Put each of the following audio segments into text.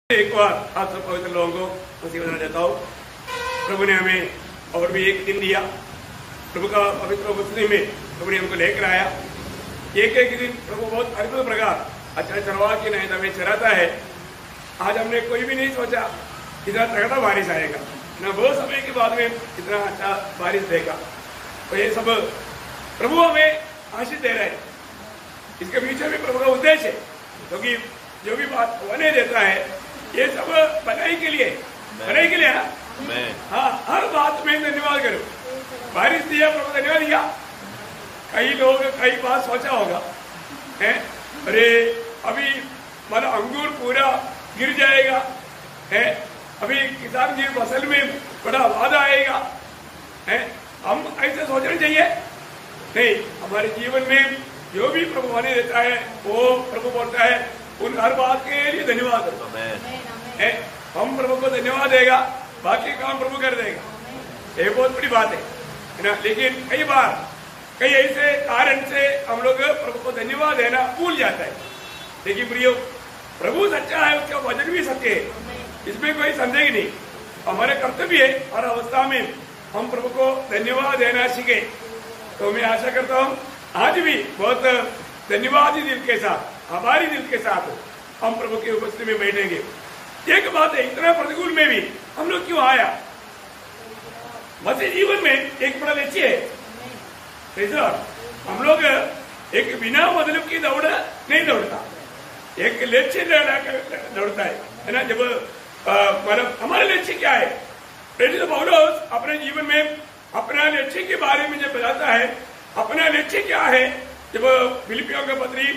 एक बार आप सब पवित्र लोगों को मसीह बताना चाहता हूँ। प्रभु ने हमें और भी एक दिन दिया। प्रभु का पवित्र उपस्थिति में प्रभु ने हमको लेकर आया। एक दिन प्रभु बहुत अद्भुत प्रकार अच्छा चरवा की नहीं हमें चराता है। आज हमने कोई भी नहीं सोचा इतना तगड़ा बारिश आएगा ना, वो समय के बाद में इतना अच्छा बारिश देगा। तो ये सब प्रभु हमें आशीष दे रहे हैं। इसके पीछे भी प्रभु का उद्देश्य है, क्योंकि जो भी बात होने देता है ये सब भलाई के लिए है ना। हाँ, हर बात में धन्यवाद करो। बारिश दिया प्रभु, धन्यवाद दिया। कई लोग कई बात सोचा होगा है, अरे अभी मतलब अंगूर पूरा गिर जाएगा है, अभी किसान की फसल में बड़ा वादा आएगा है। हम ऐसे सोचना चाहिए नहीं। हमारे जीवन में जो भी प्रभु होने देता है वो प्रभु बोलता है उन हर बात के लिए धन्यवाद करो। हम प्रभु को धन्यवाद देगा, बाकी काम प्रभु कर देगा। ये बहुत बड़ी बात है ना। लेकिन कई बार कई ऐसे कारण से हम लोग प्रभु को धन्यवाद देना भूल जाता है। लेकिन प्रियो, प्रभु सच्चा है, उसका वचन भी सत्य है, इसमें कोई संदेह नहीं। हमारे कर्तव्य है हर अवस्था में हम प्रभु को धन्यवाद देना सीखे। तो मैं आशा करता हूँ आज भी बहुत धन्यवादी दिल के साथ, आभारी दिल के साथ हम प्रभु की उपस्थिति में बैठेंगे। एक बात है, इतना प्रतिकूल में भी हम लोग क्यों आया? मसीह जीवन में एक बड़ा लक्ष्य है। हम लोग एक बिना मतलब की दौड़ नहीं दौड़ता, एक लक्ष्य दौड़ता है ना। जब मतलब हमारा लक्ष्य क्या है? पौलुस अपने जीवन में अपना लक्ष्य के बारे में जब बताता है, अपना लक्ष्य क्या है, जब फिलिपियों का पत्री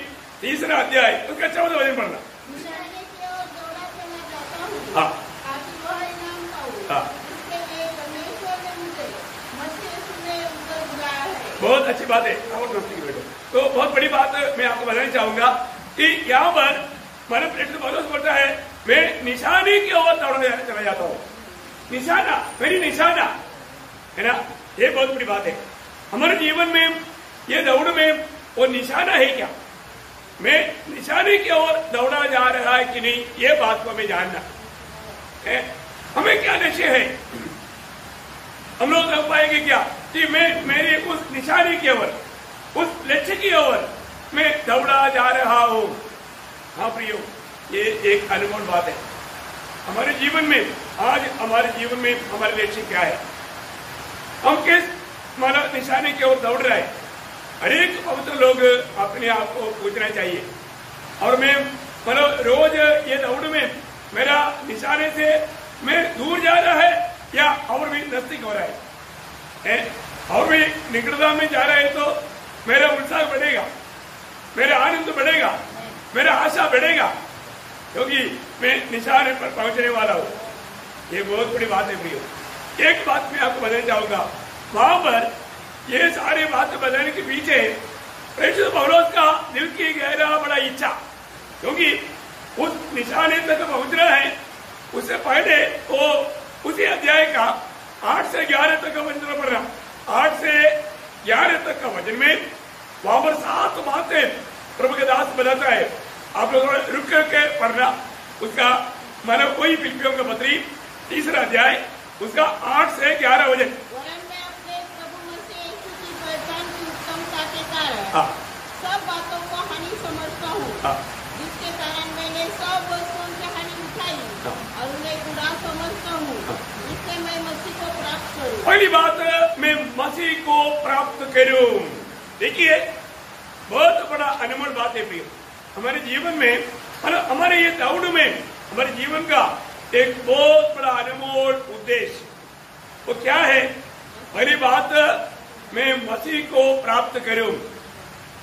3 अध्याय उसका 14 वचन पढ़ना। हाँ हाँ, बहुत अच्छी बात है। तो बहुत बड़ी बात मैं आपको बताना चाहूंगा कि यहाँ पर मतलब प्रेरित पौलुस बोलता है मैं निशाने की ओर दौड़ने चला जाता हूँ। निशाना, मेरी निशाना है ना। ये बहुत बड़ी बात है हमारे जीवन में। ये दौड़ में वो निशाना है क्या? मैं निशाने की ओर दौड़ा जा रहा है कि नहीं, ये बात को हमें जानना है। हमें क्या लक्ष्य है? हम लोग देख पाएंगे क्या कि मैं मेरे उस निशाने की ओर, उस लक्ष्य की ओर मैं दौड़ा जा रहा हूं। हाँ प्रियो, ये एक अनमोल बात है हमारे जीवन में। आज हमारे जीवन में हमारे लक्ष्य क्या है? हम किस मतलब निशाने की ओर दौड़ रहे हैं? हरेक पवित्र लोग अपने आप को पूछना चाहिए। और मैं मतलब रोज ये दौड़ में मेरा निशाने से मैं दूर जा रहा है या और भी नजदीक हो रहा है? और भी निकटता में जा रहा है तो मेरा उत्साह बढ़ेगा, मेरा आनंद बढ़ेगा, मेरा आशा बढ़ेगा, क्योंकि मैं निशाने पर पहुंचने वाला हूं। ये बहुत बड़ी बात है प्रियो। एक बात मैं आपको बताना चाहूंगा, वहां पर ये सारी बातें बताने के पीछे प्रेरित पौलुस का दिल की गहरा बड़ा इच्छा, क्योंकि उस निशाने तक पहुंचना है। उससे पहले वो उसी अध्याय का 8 से 11 तक का वचन पढ़ रहा। 8 से 11 तक का वचन में वहां पर 7 बातें प्रभु के दास बताता है। आप लोग रुक करके पढ़ना उसका। मानो कोई फिलिपियों का पत्री 3 अध्याय उसका 8 से 11 वचन। हाँ, सब बातों को हानि समझता हूँ, जिसके कारण मैंने सब वस्तुओं की हानि उठाई और उन्हें बुरा समझता हूँ, जिससे मैं मसीह को प्राप्त करूँ। पहली बात, मैं मसीह को प्राप्त करूँ। देखिए, बहुत बड़ा अनमोल बात है प्रिय हमारे जीवन में। हमारे ये दौड़ में हमारे जीवन का एक बहुत बड़ा अनमोल उद्देश्य वो क्या है? पहली बात, मैं मसीह को प्राप्त करूं।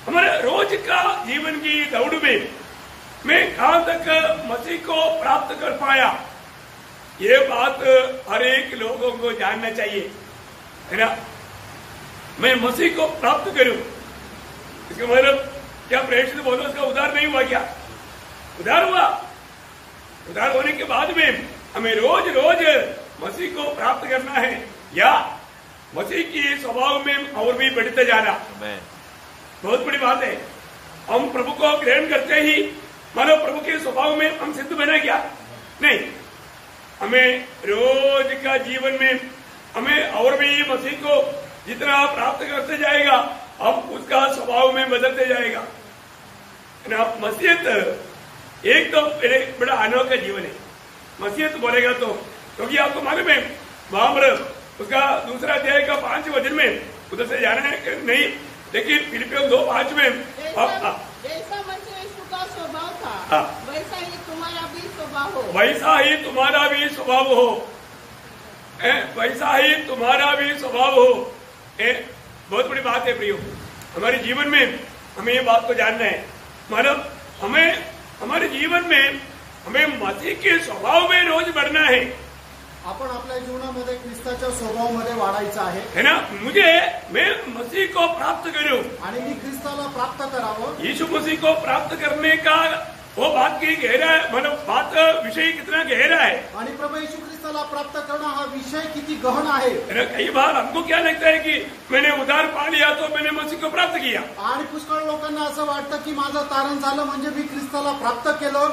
हमारे रोज का जीवन की दौड़ में मैं कहां तक मसीह को प्राप्त कर पाया, ये बात हर एक लोगों को जानना चाहिए, है ना। मैं मसीह को प्राप्त करूं, इसका मतलब क्या प्रेरित पौलुस का उद्धार नहीं हुआ क्या? उद्धार हुआ। उद्धार होने के बाद में हमें रोज रोज मसीह को प्राप्त करना है या मसीह की स्वभाव में और भी बढ़ते जाना। बहुत बड़ी बात है। हम प्रभु को ग्रहण करते ही मानो प्रभु के स्वभाव में हम सिद्ध बने क्या? नहीं, हमें रोज का जीवन में हमें और भी मसीह को जितना प्राप्त करते जाएगा हम उसका स्वभाव में बदलते जाएगा ना। मसीहत एक तो बड़ा अनोखा जीवन है। मसीहत बोलेगा तो क्योंकि आपको मालूम है मामर उसका दूसरा अध्याय का 5 वचन में उधर से जाना है नहीं, लेकिन फिलिपियों 2:5 में जैसा मसीह यीशु का स्वभाव था वैसा ही तुम्हारा भी स्वभाव हो, वैसा ही तुम्हारा भी स्वभाव हो, वैसा ही तुम्हारा भी स्वभाव हो। बहुत बड़ी बात है प्रियो, हमारे जीवन में हमें ये बात को जानना है। मतलब हमें हमारे जीवन में हमें मसीह के स्वभाव में रोज बढ़ना है। आपण आपल्या जीवनामध्ये ख्रिस्ताच्या स्वभावामध्ये वाढायचं आहे ना। मैं मसीह को प्राप्त करूं आणि मी ख्रिस्ताला प्राप्त करावं। यीशु मसीह को प्राप्त करने का वो बात की गहरा मतलब बात विषय कितना गहरा है आणि प्रभू यीशु ख्रिस्ताला प्राप्त करणं हा विषय किती गहन आहे। कई बार हमको क्या लगता है कि मैंने उधार पा लिया तो मैंने मसीह को प्राप्त किया, आणि पुष्कळ लोकांना असं वाटतं की माझं तारण झालं म्हणजे मी ख्रिस्ताला प्राप्त केलं।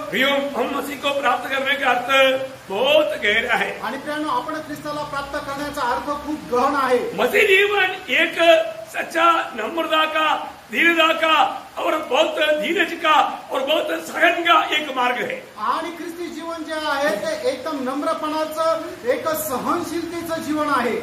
हम मसीह को प्राप्त करने का अर्थ बहुत गहरा है आणि प्रियानो आपण ख्रिस्ताला प्राप्त करण्याचा अर्थ खूप गहन आहे। मसीह जीवन एक सच्चा नम्रता का, धीरता का और बहुत धीरज का और बहुत सहन का एक मार्ग है। आणि ख्रिस्ती जीवन जे आहे ते एकदम नम्रपणाचं एक सहनशीलतेचं जीवन आहे।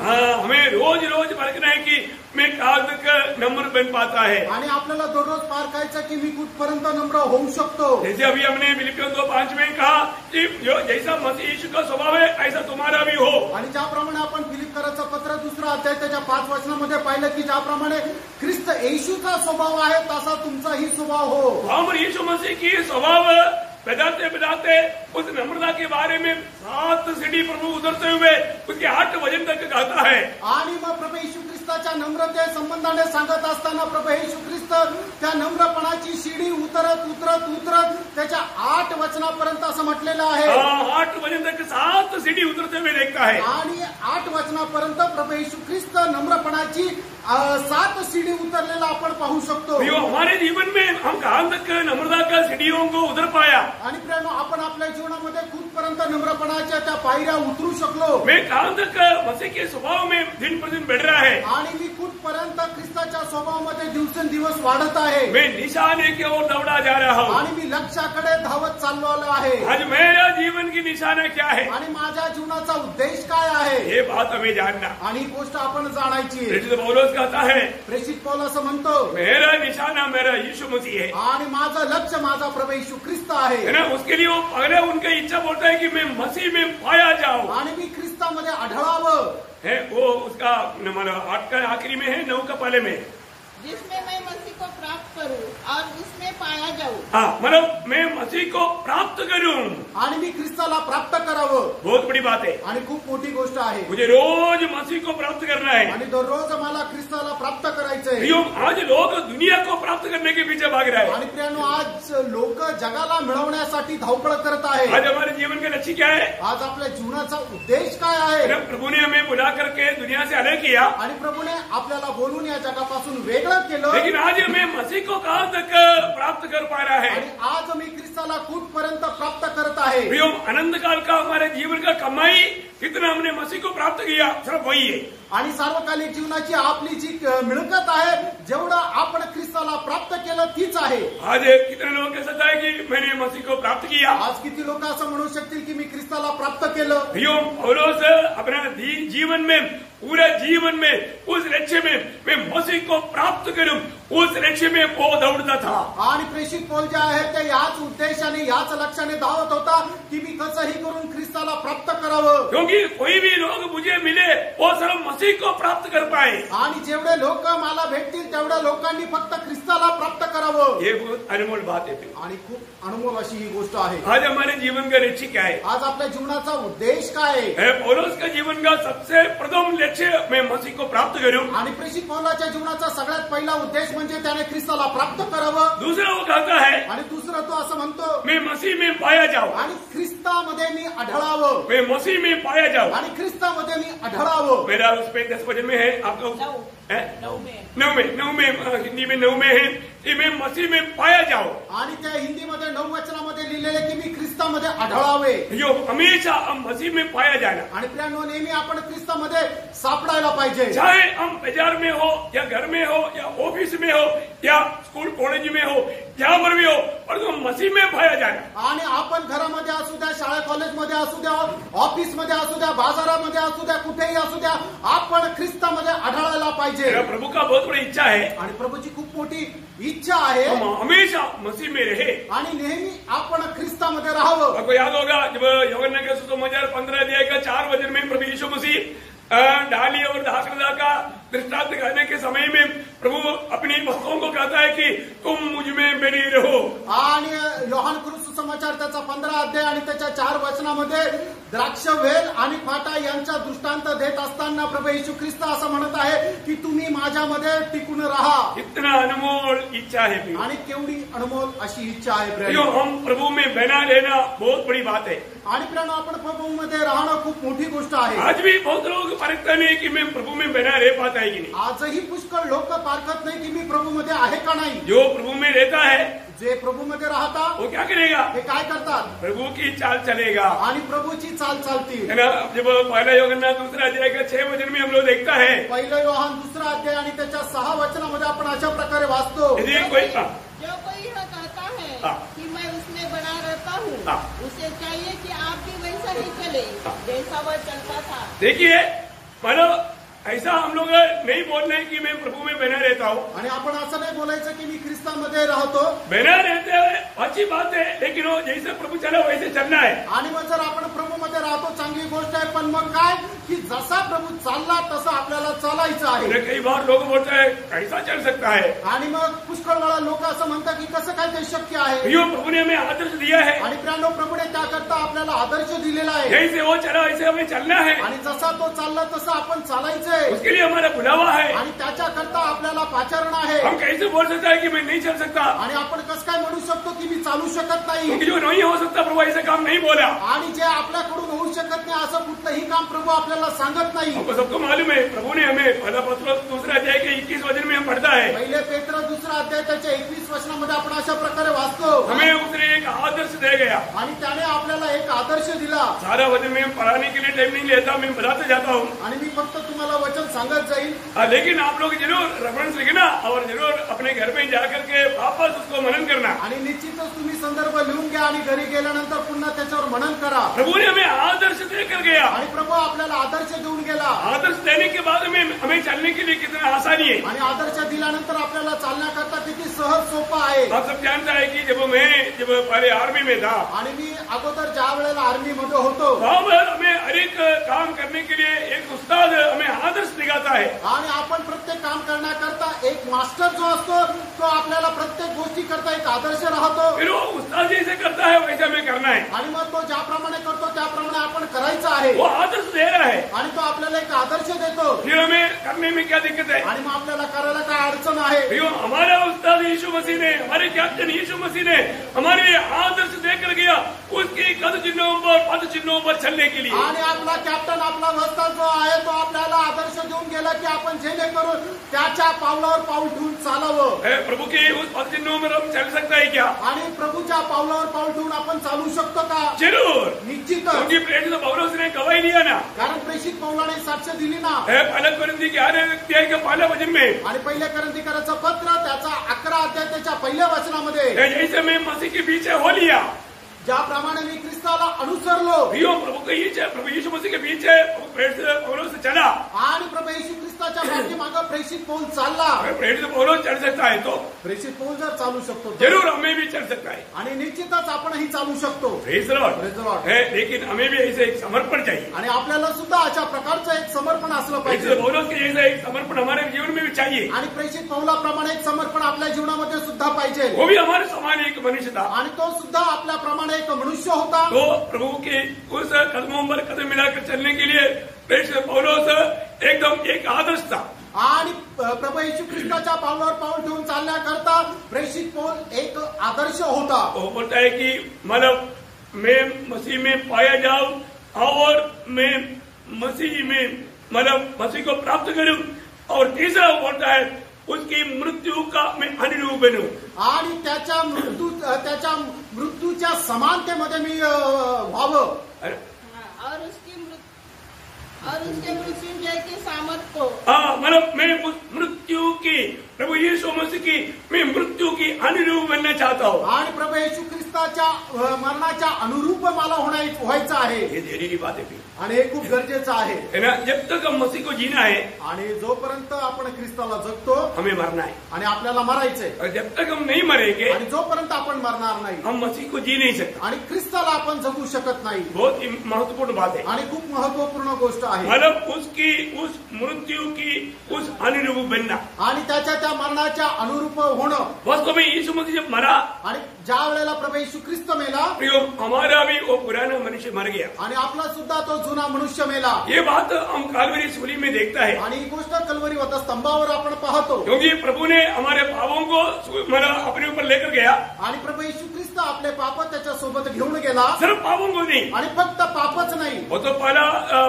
हमें रोज रोज परखना है कि मैं कहाँ तक नम्र बन पाता है आणि आपल्याला दररोज पारखायचं की मी कुठपर्यंत नम्र होऊ शकतो। जैसे अभी हमने फिलिपियों 2:5 में कहा कि जो जैसा मसीह यीशु का स्वभाव है ऐसा तुम्हारा भी हो। आणि ज्याप्रमाणे आपण फिलिप्पियराचं पत्र 2 अध्याय त्याच्या 5 वचनामध्ये पाहिलं की ज्याप्रमाणे ख्रिस्त येशूचा स्वभाव आहे तसा तुमचाही स्वभाव हो। हम यीशु मसीह की स्वभाव बताते बताते उस नम्रता के बारे में 7 सीढ़ी प्रभु उतरते हुए उसके 8 वचन तक कहता है। आणि मग प्रभू येशू ख्रिस्ताच्या नम्रते संबंधाने सांगत असताना प्रभू येशू ख्रिस्त त्या नम्रपणाची शिडी उतरत उतरत उतरत त्याच्या 8 वचनापर्यंत असं म्हटलेलं आहे। 8 वचन तक 7 सीढ़ी उतरते हुए देखता है आणि 8 वचनापर्यंत प्रभू येशू ख्रिस्त नम्रपणाची 7 सीढ़ी उतरलेला आपण पाहू शकतो। हमारे जीवन में हम कहाँ तक नम्रता का सीढ़ियों को उतर पाया आणि प्रियानो आपण आपल्या जीवनामध्ये कुठपर्यंत नम्रपणाच्या त्या पायऱ्या उतरू शकलो। मैं कहाँ तक मसीह के स्वभाव में दिन प्रतिदिन बढ़ रहा है आणि मी कुठपर्यंत ख्रिस्ताच्या स्वभावामध्ये दिवसेंदिवस वाढत आहे। मैं निशाने की ओर दौड़ा जा रहा हूँ आणि मी लक्ष्याकडे धावत चाललो आहे। आज मेरा जीवन की निशाना क्या है आणि माझ्या जीवनाचा उद्देश काय आहे ये बात हमें जानना। आणि ही गोष्ट आपण जाणायची। प्रेषित पौलुस कहता है प्रेषित पौल असं म्हणतो मेरा निशाना मेरा यीशु मसीह है आणि माझं लक्ष्य माझा प्रभू येशू ख्रिस्त आहे ना। उसके लिए वो पहले उनकी इच्छा बोलता है कि मैं मसीह में पाया जाऊं आणि मी ख्रिस्तामध्ये आढळावं है। वो उसका मतलब 8 का आखिरी में है, 9 का पहले में, जिसमें मैं मसीह को प्राप्त करूं और इसमें पाया जाऊं। हाँ मतलब मैं मसीह को प्राप्त करूं आणि मी ख्रिस्ताला प्राप्त करावं। बहुत बड़ी बात है, आणि खूप मोठी गोष्ट आहे। मुझे रोज मसीह को प्राप्त करना है आणि दररोज मला ख्रिस्ताला प्राप्त करायचंय। आज लोग दुनिया को प्राप्त करने के पीछे भाग रहे हैं। आणि प्रियानो आज लोक जगाला मिळवण्यासाठी धावपळ करत आहे। आज हमारे जीवन का लक्ष्य क्या है? आज आपल्या जीवनाचा उद्देश काय आहे? प्रभु ने हमें बुला करके दुनिया से अलग किया आणि प्रभूने आपल्याला बोलून या जगापासून वेगळं केलं। लेकिन आज मैं मसीह को कहाँ तक प्राप्त कर पा रहा है? आणि आज मी ख्रिस्ताला कुठपर्यंत प्राप्त करत आहे? अनंत काल का हमारे जीवन का कमाई कितना हमने मसीह को प्राप्त किया सिर्फ वही है। आणि सार्वकालिक जीवनाची आपली जी मिळकत आहे जेवढं आपण ख्रिस्ताला प्राप्त केलं तीच आहे। आज कितने लोग कह सकता है कि मैंने मसीह को प्राप्त किया? आज किती लोक असं म्हणू शकतील की मी ख्रिस्ताला प्राप्त केलं? पौलुस अपना जीवन में पूरा जीवन में उस लक्ष्य में मैं मसीह को प्राप्त करूं उस लक्ष्य में वो दौड़ता था। आणि प्रेषित पौल जे आहे ते याच उद्देशाने याच लक्ष्याने धावत होता की मी कसंही करून ख्रिस्ताला प्राप्त करावं। क्योंकि कोई भी लोग मुझे मिले वो सिर्फ मसीह को प्राप्त कर पाए। आणि जेवढे लोक मला भेटतील तेवढ्या लोकांनी फक्त ख्रिस्ताला प्राप्त करावं। ये बहुत अनमोल बात है आणि खूप अनमोल अशी ही गोष्ट आहे। आज हमारे जीवन का लक्ष्य क्या है? आज आपल्या जीवनाचा उद्देश काय आहे? पौलुस का जीवन का सबसे प्रथम लक्ष्य मैं मसीह को प्राप्त करूं। आणि प्रेषित पौलाच्या जीवनाचा सगळ्यात पहिला उद्देश म्हणजे त्याने ख्रिस्ताला प्राप्त करावं। दूसरा वो कहता है आणि दुसरा तो असं म्हणतो मैं मसीह में पाया जाऊं आणि ख्रिस्तामध्ये मी आढळावं। मैं मसीह में पाया जाऊं आणि ख्रिस्तामध्ये मी आढळावं। मेरा उस पे 10 वचन में है आपका 9 में 9 में हिंदी में 9 में है कि मैं मसीह में पाया जाऊं। आणि त्या हिंदीमध्ये 9 वचनामध्ये लिहिलेले की मी ख्रिस्तामध्ये आढळावे जो हमेशा हम मसीह में पाया जाना, आणि प्रियांनो नेहमी आपण ख्रिस्तामध्ये सापडायला पाहिजे. चाहे हम बाजार में हो या घर में हो या ऑफिस में हो या स्कूल कॉलेज में हो, जहां पर भी हो, पर तो मसीह में पाया जाना. आणि आपण घरामध्ये असू द्या, शाळा कॉलेजमध्ये असू द्या, ऑफिसमध्ये असू द्या, बाजारामध्ये असू द्या, कुठेही असू द्या, आपण ख्रिस्तामध्ये आढळायला पाहिजे. मेरा प्रभु का बहुत बड़ी इच्छा है आणि प्रभूची खूप मोठी इच्छा आहे हम हमेशा मसीह में रहे. आणि नेहमी आपण ख्रिस्तामध्ये राहावं. आपको याद होगा जब यूहन्ना के सुसमाचार 15 अध्याय का 4 वचन में प्रभु यीशु मसीह डाली और दाखलता का दृष्टांत कहने के समय में प्रभु अपनी भक्तों को कहता है कि तुम मुझ में बने रहो. आणि योहान सुसमाचार त्याचा 15 अध्याय आणि त्याच्या 4 वचनामध्ये द्राक्ष वेल आणि फाटा यांचा दृष्टांत देत असताना प्रभू येशू ख्रिस्त असं म्हणत आहे की तुम्ही माझ्यामध्ये टिकून राहा. इतना अनमोल इच्छा है आणि केवढी अनमोल अशी इच्छा आहे. जो हम प्रभु में बना रहना बहुत बड़ी बात है. आणि प्रियांनो आपण प्रभूमध्ये राहणं खूप मोठी गोष्ट आहे. आज भी बहुत लोग परखते नहीं कि मैं प्रभु में बना रह पाता है कि नहीं. आजही पुष्कळ लोक पारखत नाही की मी प्रभूमध्ये आहे का नाही. जो प्रभु में रहता है जे प्रभूमध्ये राहतात वो क्या करेगा, हे काय करतात, प्रभु की चाल चलेगा आणि प्रभूची चाल चालतील. है ना. जब पहला यूहन्ना 2 अध्याय का 6 वचन में हम लोग देखता है, पहिलं योहान 2 अध्याय आणि त्याच्या 6 वचनामध्ये आपण अशा प्रकारे वाचतो. यदि कोई जो कोई यह कहता है हाँ। कि मैं उसमें बना रहता हूँ, हाँ। उसे चाहिए कि आप भी वैसा ही चले जैसा वह चलता था. देखिए मतलब ऐसा हम लोग नहीं बोलना है कि मैं प्रभु में बना रहता हूँ. आणि आपण असं नाही बोलायचं की मी ख्रिस्तामध्ये राहतो. बना रहते हुए अच्छी बात है, लेकिन वो जैसे प्रभु चला वैसे चलना है. आणि मग जर आपण प्रभूमध्ये राहतो चांगली गोष्ट आहे, पण मग काय की जसा प्रभू चालला तसं आपल्याला चालायचं आहे. कई बार लोग बोलते हैं कैसा चल सकता है. आणि मग पुष्कळ वेळा लोक असं म्हणतात की कसं काय ते शक्य आहे. यो प्रभु ने हमें आदर्श दिया है, आणि प्रियांनो प्रभूने त्याकरता आपल्याला आदर्श दिलेला आहे. जैसे वो चला वैसे हमें चलना है. आणि जसा तो चालला तसं आपण चालायचंय. उसके लिए हमारा बुलावा है. आणि त्याच्याकरता आपल्याला पाचारण आहे. हम कैसे बोल सकता है कि मैं नहीं चल सकता, आणि आपण कसं काय म्हणू शकतो की मी चालू शकत नाही. क्योंकि जो नहीं हो सकता प्रभु ऐसे काम नहीं बोला. आणि जे आपल्याकडून होऊ शकत नाही असं कुठलंही काम प्रभू आपल्याला सांगत नाही. हमको सबको मालूम है प्रभु ने हमें पहला पत्र 2 अध्याय के 21 वचन में हम पढ़ता है, पहिले पेत्र 2 अध्याय त्याच्या 21 वचनामध्ये आपण अशा प्रकारे वाचतो. हमें उसने एक आदर्श दे गया. आणि त्याने आपल्याला एक आदर्श दिला. सारा वचन में पढ़ाने के लिए टाइम नहीं लेता, मैं बताते जाता हूँ. आणि मी फक्त तुम्हाला वचन सांगत जाईल. लेकिन आप लोग जरूर रेफरेंस लिखना और जरूर अपने घर में जाकर के वापस उसको मनन करना. आणि निश्चितच तुम्ही संदर्भ लिहून घ्या आणि घरी गेल्यानंतर पुन्हा त्याच्यावर मनन करा. प्रभु ने हमें आदर्श देकर गया. आणि प्रभू आपल्याला आदर्श देऊन गेला. आदर्श देने के बाद में हमें चलने के लिए कितना आसानी है. आणि आदर्श दिल्यानंतर आपल्याला चालण्याकरता किती सहज सोपा आहे. आप सब जानता है कि जब पहले आर्मी में था, आणि मी अगोदर ज्या वेळेला आर्मी मध्ये होतो वहां पर हमें हर एक काम करने के लिए एक उस्ताद हमें आदर्श दिखाता है. आणि आपण प्रत्येक काम करण्याकरता एक मास्टर जो असतो तो आपल्याला प्रत्येक गोष्टी करता एक आदर्श राहतो. फिर वो उस्ताद जैसे करता है वैसे हमें करना है. आणि मग तो ज्याप्रमाणे करतो त्याप्रमाणे आपण करायचं आहे. वो आदर्श दे रहा है, आणि तो आपल्याला एक आदर्श देतो. फिर हमें करने में क्या दिक्कत है. आणि मग आपल्याला करायला काय अडचण आहे. भैया हमारा उस्ताद यीशु मसीह ने, हमारे कैप्टन यीशु मसीह ने हमारे लिए आदर्श देकर गया उसकी कद चिन्हों पर पद चिन्हों पर चलने के लिए. आणि आपला कॅप्टन आपला वस्ताद जो आहे तो आपल्याला आदर्श देऊन गेला की आपण जेणेकरून त्याच्या पावलावर पाऊल ठेवून चालावं. प्रभु के उस पद चिन्हों में हम चल सकता है क्या. आणि प्रभूच्या पावलावर पाऊल ठेवून आपण चालू शकतो का. जरूर, निश्चितच. क्योंकि प्रेरित पौलुस ने गवाही दिया ना. कारण प्रेषित पौलाने साक्ष दिली ना. पहला कोरिन्थी के 8 अध्याय के पहला वचन में, आणि पहिल्या करंथीकराचं पत्र त्याचा 11 अध्याय त्याच्या पहिल्या वचनामध्ये, जैसे मैं मसीह के पीछे हो लिया, ज्याप्रमाणे मी ख्रिस्ताला अनुसरलो. प्रभु यीशु मसीह के पीछे पौलुस चला. आणि प्रभू येशू ख्रिस्ताच्या पाठीमागे प्रेषित पौल चालला. प्रेरित पौलुस चल सकता है तो प्रेषित पौल जर चालू शकतो जरूर हमें भी चल सकता है. आणि निश्चितच आपणही चालू शकतो. Praise the Lord. Praise the Lord. लेकिन हमें भी ऐसे एक समर्पण चाहिए. आणि आपल्याला सुद्धा अशा प्रकारचं एक समर्पण असलं प्रेरित पाहिजे. पौलुस के जैसा एक समर्पण हमारे जीवन में भी चाहिए. आणि प्रेषित पौलाप्रमाणे एक समर्पण आपल्या जीवनामध्ये सुद्धा पाहिजे. वो भी हमारे समान एक मनुष्य था. आणि तो सुद्धा आपल्याप्रमाणे एक मनुष्य होता. तो प्रभु के उस कदमों पर कदम मिलाकर चलने के लिए प्रेरित पौलुस एकदम एक आदर्श था. आणि प्रभू येशू ख्रिस्ताच्या पावलावर पाऊल ठेवून चालण्याकरता प्रेषित पौल एक आदर्श होता. वो बोलता है कि मतलब मैं मसीह में पाया जाऊं और मैं मसीह में मतलब मसीह को प्राप्त करूं. और तीसरा बोलता है उसकी मृत्यु का मैं अनुरूप बनूं आणि त्याच्या मृत्यूच्या समानतेमध्ये मी व्हावं और उसके मृत्युंजय के सामर्थ को मतलब मैं उस मृत्यु की प्रभु यीशु मसीह की मैं मृत्यू की अनुरूप बनना चाहता हूँ आणि प्रभू येशू ख्रिस्ताच्या मरणाच्या अनुरूप मला व्हायचं आहे. ये जरूरी बात है आणि हे खूप गरजेचं आहे. है ना. जब तक हम मसीह को जीना है आणि जोपर्यंत आपण ख्रिस्ताला जगतो हमें मरना है आणि आपल्याला मरायचंय. और जब तक हम नहीं मरेंगे आणि जोपर्यंत आपण मरणार नाही हम मसीह को जी नहीं सकते आणि ख्रिस्ताला आपण जगू शकत नाही. बहुत ही महत्वपूर्ण बात है आणि खूप महत्वपूर्ण गोष्ट आहे. मतलब उसकी उस मृत्यु की उस अनुरूप बनना आणि त्या मरणाच्या अनुरूप होणं. वास्तव में यीशु मसीह जब मरा आणि ज्या वेळेला प्रभू येशू ख्रिस्त मेला हमारा भी वो पुराना मनुष्य मर गया आणि आपला सुद्धा तो जुना मनुष्य मेला. ये बात हम कालवरी सूली में देखता है आणि ही गोष्ट कल्वरी वधस्तंभावर आपण पाहतो. क्योंकि प्रभु ने हमारे पापों को मतलब अपने ऊपर लेकर गया आणि प्रभू येशू ख्रिस्त आपले पाप त्याच्या सोबत घेऊन गेला. सिर्फ पापों को नहीं आणि फक्त पापच नाही. वो तो पहला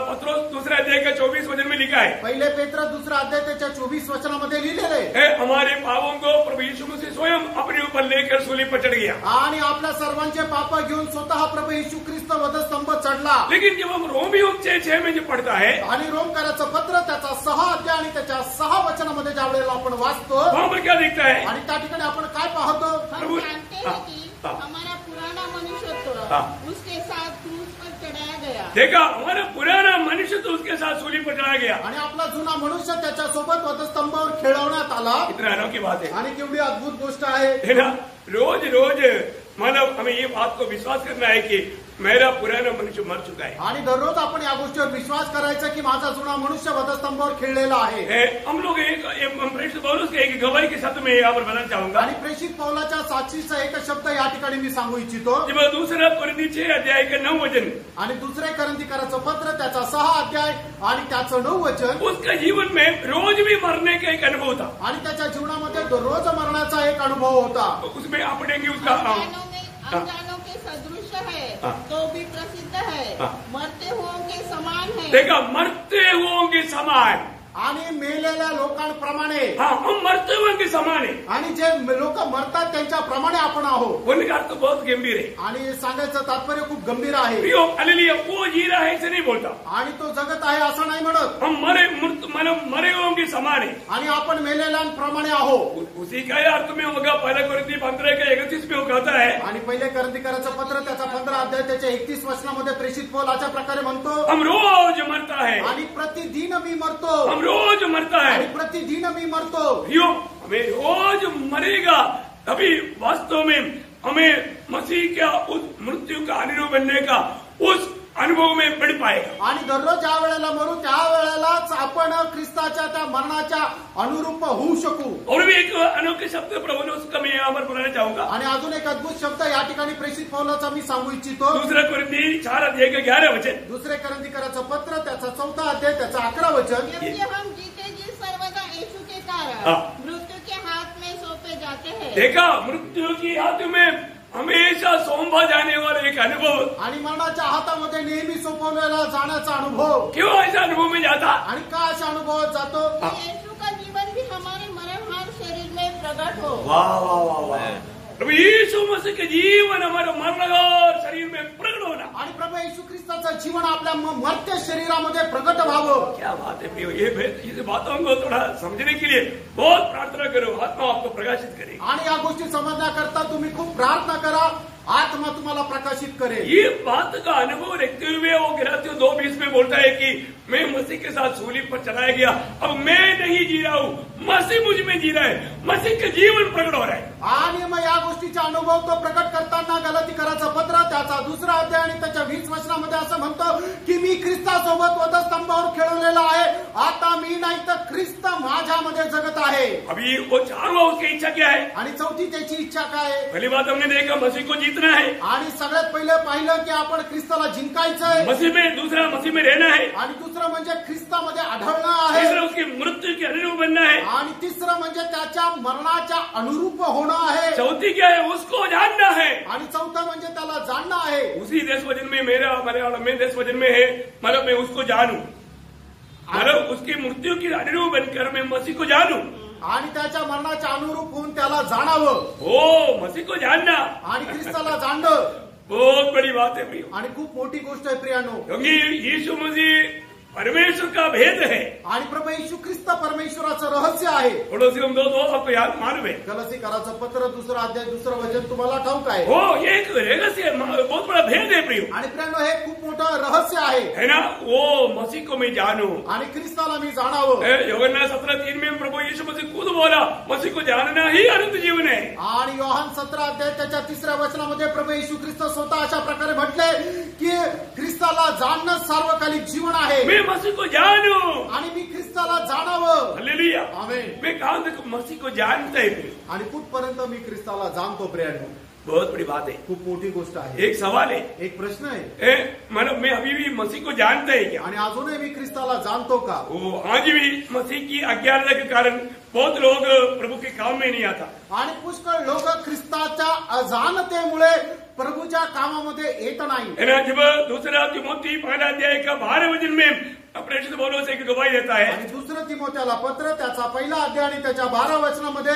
पत्रोस दूसरा अध्याय का 24 वचन में लिखा है. पहिले पेत्र दुसरा अध्याय त्याच्या 24 वचनामध्ये लिहिलेले आहे. हमारे पापों को प्रभु यीशु मसीह स्वयं अपने ऊपर लेकर सूली पर चढ़ गया आणि आपल्या सर्वांचे पाप घेऊन स्वतः प्रभू येशू ख्रिस्त वधस्तंभ चढला. लेकिन जब हम रोमियो 6:6 में जो पढ़ता है आणि रोमकाराचं पत्र त्याचा 6 अध्याय आणि त्याच्या 6 वचनामध्ये ज्या वेळेला आपण वाचतो वहां पर क्या दिखता है आणि त्या ठिकाणी आपण काय पाहतो. हम जानते हैं कि हमारा पुराना मनुष्यत्व उसके साथ क्रूस पर चढ़ाया गया. देखा हमारा पुराना मनुष्य तो उसके साथ सूली पर चढ़ाया गया आणि आपला जुना मनुष्य त्याच्या सोबत वधस्तंभावर खेळवण्यात आला. कितना अनोखी बात है आणि केवढी अद्भुत गोष्ट आहे. है ना. रोज रोज मतलब हमें ये बात को विश्वास करना है कि मेरा पुराना मनुष्य मर चुका है. आणि दररोज आपण या गोष्टीवर विश्वास करायचा की माझा जुना मनुष्य वधस्तंभावर खेळलेला आहे. हम लोग प्रेषित पौलुस के एक गवाही के साथ मैं यहाँ पर बताना चाहूंगा. आणि प्रेषित पौलाच्या साक्षीचा एक शब्द या ठिकाणी मी सांगू इच्छितो. जब दूसरा कोरिन्थी 6 अध्याय का 9 वचन आणि दुसरे करंथीकराचं पत्र त्याचा 6 अध्याय आणि त्याचं 9 वचन. उसका जीवन में रोज भी मरने का एक अनुभव था आणि त्याच्या जीवनामध्ये दररोज मरण्याचा एक अनुभव होता. उसमें आप पढ़ेंगे उसका अनजानों के सदृश है तो भी प्रसिद्ध है. मरते हुओं के समान है. देखा मरते हुओं के समान आणि मेलेल्या लोकांप्रमाणे हम मरते हुए के समान है. आणि जे लोक मरतात त्यांच्याप्रमाणे आपण आहोत. उनका अर्थ बहुत गंभीर है आणि सांगायचं तात्पर्य खूप गंभीर आहे. हालेलुया. वो जी रहा है ऐसे नहीं बोलता. आणि तो जगत आहे असं नाही म्हणत. हम मरे हुओं के समान है आणि आपण मेलेल्यांप्रमाणे आहोत. उसी का अर्थ में होगा. पहला कोरिन्थी 15 का 31 में वो कहता है. आणि पहिले करंथीकराचं पत्र त्याचा 15 अध्याय त्याच्या 31 वचनामध्ये प्रेषित पौल अशा प्रकारे म्हणतो हम रोज मरता है. आणि प्रतिदिन मी मरतो. हम रोज मरता है. आणि प्रतिदिन मी मरतो. हमें रोज मरेगा तभी वास्तव में हमें मसीह का उस मृत्यू का अनुरूप बनने का उस अनुभव में बढ़ पाएगा. आणि दररोज ज्या वेळेला मरू त्या वेळेलाच आपण ख्रिस्ताच्या त्या मरणाच्या अनुरूप होऊ शकू. और भी एक अनोखे शब्द प्रभु ने उसका मैं यहाँ पर बोलना चाहूंगा. आणि अजून एक अद्भुत शब्द या ठिकाणी प्रेषित पौलाचा मी सांगू इच्छितो. दूसरा कोरिन्थी 4 अध्याय का 11 वचन. दुसरे करंथीकराचं पत्र त्याचा 4 अध्याय त्याचा 11 वचन. क्योंकि हम जीते जी सर्वदा यीशु के कारण मृत्यु के हाथ में सौंपे जाते हैं. देखा मृत्यु की हाथ में हमेशा सौंपा जाने वाला एक अनुभव. आणि मरणाच्या हातामध्ये नेहमी सोपवलेला जाण्याचा अनुभव. क्यों ऐसा अनुभव में जाता. आणि का अशा अनुभवात जातो. यीशु का जीवन भी हमारे मरणहार शरीर में प्रकट हो. वाह वाह वाह वाह. प्रभु यीशु मसीह के जीवन हमारे मरणहार शरीर में प्रकट होना. आणि प्रभू येशू ख्रिस्ताचं जीवन आपल्या मर्त्य शरीरामध्ये प्रकट व्हावं. क्या बात है प्रियो. ये बातों को थोड़ा समझने के लिए बहुत प्रार्थना करो. आत्मा आपको प्रकाशित करे. आणि या गोष्टी समजण्याकरता तुम्ही खूप प्रार्थना करा. आत्मा तुम्हाला प्रकाशित करेल. ये बात का अनुभव रखते हुए वो गलातियों 2:20 में बोलता है कि मैं मसीह के साथ सूली पर चढ़ाया गया. अब मैं नहीं जी रहा हूँ मसीह मुझ में जी रहा है. मसीह का जीवन प्रकट हो रहा है. आणि मग या गोष्टीचा अनुभव तो प्रकट करताना गलातीकराचं पत्र त्याचा 2 अध्याय आणि त्याच्या 20 वचनामध्ये असं म्हणतो की मी ख्रिस्तासोबत वधस्तंभावर खेळवलेला आहे. आता मी नाही तर ख्रिस्त माझ्यामध्ये जगत आहे. अभी वो 4वां उसकी इच्छा क्या है. आणि चौथी त्याची इच्छा काय आहे. पहली बात हमने देखा मसीह को जीतना है. आणि सगळ्यात पहिलं पाहिलं की आपण ख्रिस्ताला जिंकायचंय. मसीह में दूसरा मसीह में रहना है. आणि दुसरं म्हणजे ख्रिस्तामध्ये आढळणं आहे. तीसरा उसकी मृत्यु के अनुरूप बनना है. आणि तिसरं म्हणजे त्याच्या मरणाच्या अनुरूप होणं आहे. चौथी क्या है उसको जानना है. आणि चौथं म्हणजे त्याला जाणणं आहे. उसी देश वचन में मेरा मलयालम में देश वचन में है मैं उसको जानू. उसकी मृत्यु की अनुरूप बनकर मैं मसीह को जानू. आणि त्याच्या मरणाच्या अनुरूप होऊन त्याला जाणावं ओ मसीह को जानना आणि ख्रिस्ताला जाणणं बहुत बड़ी बात है प्रियो, आणि खूप मोठी गोष्ट आहे प्रियानो. क्योंकि यीशु मसीह परमेश्वर का भेद है. आणि प्रभू येशू ख्रिस्त परमेश्वराचं रहस्य आहे. कोलोसियम 2:2 आपको याद मालूम है. गलातीकराचं पत्र 2 अध्याय 2 वचन तुम्हाला ठाऊक आहे. हो ये एक रहस्य है, बहुत बड़ा भेद है प्रियो. आणि प्रियानो हे खूप मोठं रहस्य आहे है ना. वो मसीह को मैं जानू आणि ख्रिस्ताला मी जाणावं. यूहन्ना 17:3 में प्रभु यीशु मसीह खुद बोला मसीह को जानना ही अनंत जीवन है. आणि योहान 17 अध्याय त्याच्या 3 वचनामध्ये प्रभू येशू ख्रिस्त स्वतः अशा प्रकारे म्हटले की ख्रिस्ताला जाणणं सार्वकालिक जीवन आहे. मैं मसीह को जानू आणि मी ख्रिस्ताला जाणावं. हालेलुया. आमेन. मैं कहा तक मसीह को जानता है. आणि कुठपर्यंत मी ख्रिस्ताला जाणतो प्रियानो. बहुत बड़ी बात है. खूप मोठी गोष्ट आहे. एक सवाल है, एक प्रश्न आहे, मतलब मैं अभी भी मसीह को जानता है क्या? आणि अजूनही मी ख्रिस्ताला जाणतो का? वो आज भी मसीह की अज्ञानता के कारण बहुत लोग प्रभु के काम में नहीं आता. आणि पुष्कळ लोक ख्रिस्ताच्या अजाणतेमुळे प्रभूच्या कामामध्ये येत नाही. है ना. जब दूसरा तिमोथी 1 अध्याय का 12 वचन में प्रेषित पौलुस एक गवाही देता है. आणि 2 तिमोथेला पत्र त्याचा 1 अध्याय आणि त्याच्या 12 वचनामध्ये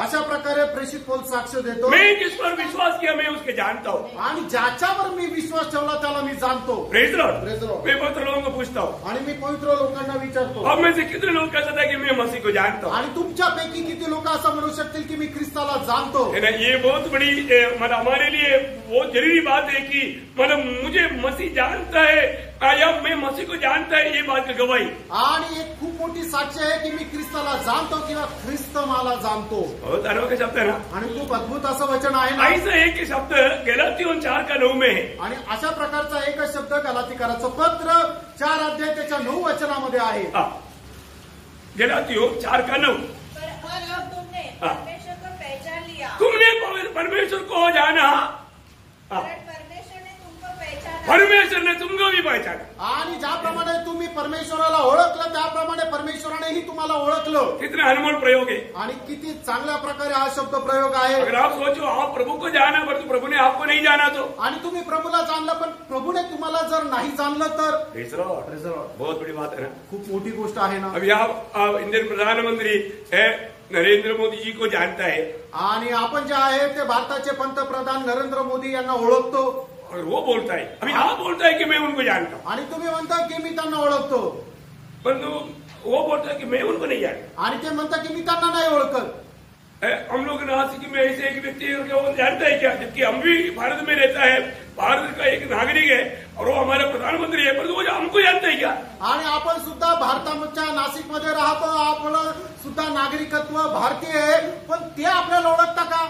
अशा प्रकारे प्रेषित पौल साक्ष देतो. मैं जिस पर विश्वास किया मैं उसके जानता हूँ. आणि ज्याच्यावर मी विश्वास ठेवला त्याला मी जाणतो. Praise Lord. Praise Lord. मैं पवित्र लोगों को पूछता हूँ, आणि मी पवित्र लोकांना विचारतो, अब में से कितने लोग कह सकते हैं कि मैं मसीह को जानता हूँ? आणि तुमच्यापैकी किती लोक असं म्हणू शकतील की मी ख्रिस्ताला जाणतो? है ना. ये बहुत बड़ी मतलब हमारे लिए बहुत जरूरी बात है कि मतलब मुझे मसीह जानता है या मैं मसीह को जानता है, ये बात की गवाही. आणि एक खूप मोठी साक्ष आहे की मी ख्रिस्ताला जाणतो किंवा ख्रिस्त मला जाणतो. बहुत अनोखा शब्द है ना. आणि खूप अद्भुत असं वचन आहे ना. ऐसा एक शब्द गलातियों 4:9 में है. आणि अशा प्रकारचा एकच शब्द गलातीकराचं पत्र 4 अध्याय त्याच्या 9 वचनामध्ये आहे. गलातियों 4:9. पर अब तुमने परमेश्वर को पहचान लिया. तुमने परमेश्वर को जाना, परमेश्वर ने तुमको पहचाना. परमेश्वर ने तुमको भी पहचाना. आणि ज्याप्रमाणे तुम्ही परमेश्वराला ओळखलं त्याप्रमाणे परमेश्वरानेही तुम्हाला ओळखलं. कितना अनमोल प्रयोग है. आणि किती चांगल्या प्रकारे हा शब्द प्रयोग आहे. अगर आप सोचो आप प्रभु को जाना पर तो प्रभु ने आपको नहीं जाना तो. आणि तुम्ही प्रभूला जाणलं पण प्रभूने तुम्हाला जर नाही जाणलं तर. Praise Lord. बहुत बड़ी बात है ना. खूप मोठी गोष्ट आहे ना. अभी आप इंडियन प्रधानमंत्री है नरेंद्र मोदी जी को जानता है. आणि आपण जे आहे ते भारताचे पंतप्रधान नरेंद्र मोदी यांना ओळखतो. और वो बोलता है, अभी आप बोलता है कि मैं उनको जानता हूँ. आणि तुम्ही म्हणता की मी त्यांना ओळखतो. परंतु वो बोलता है कि मैं उनको नहीं जानता. आणि ते म्हणता की मी त्यांना नाही ओळखत. हम लोग नासिक में ऐसे एक व्यक्ति है वो जानता है क्या, जबकि हम भी भारत में रहता है, भारत का एक नागरिक है और वो हमारा प्रधानमंत्री है, परंतु वो हमको जानता है क्या? आणि आपण सुद्धा भारताच्या नाशिकमध्ये राहतो. आपलं सुद्धा नागरिकत्व भारतीय आहे, पण ते आपल्याला ओळखता का?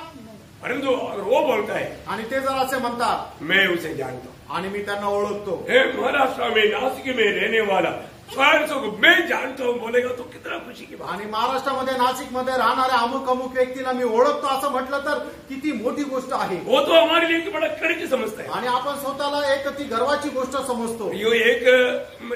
परंतु अगर वो बोलता है आणि ते जर असे म्हणतात मैं उसे जानता हूँ, आणि मी त्यांना ओळखतो. महाराष्ट्र में नासिक में रहने वाला स्वयं को मैं जानता हूँ बोलेगा तो कितना खुशी की बात. आणि महाराष्ट्रामध्ये नाशिकमध्ये राहणाऱ्या अमुक अमुक व्यक्तीला मी ओळखतो असं म्हटलं तर किती मोठी गोष्ट आहे. वो तो हमारे लिए एक बड़ा कर्ज समझता है. आणि आपण स्वतःला एक ती गर्वाची गोष्ट समजतो. यो एक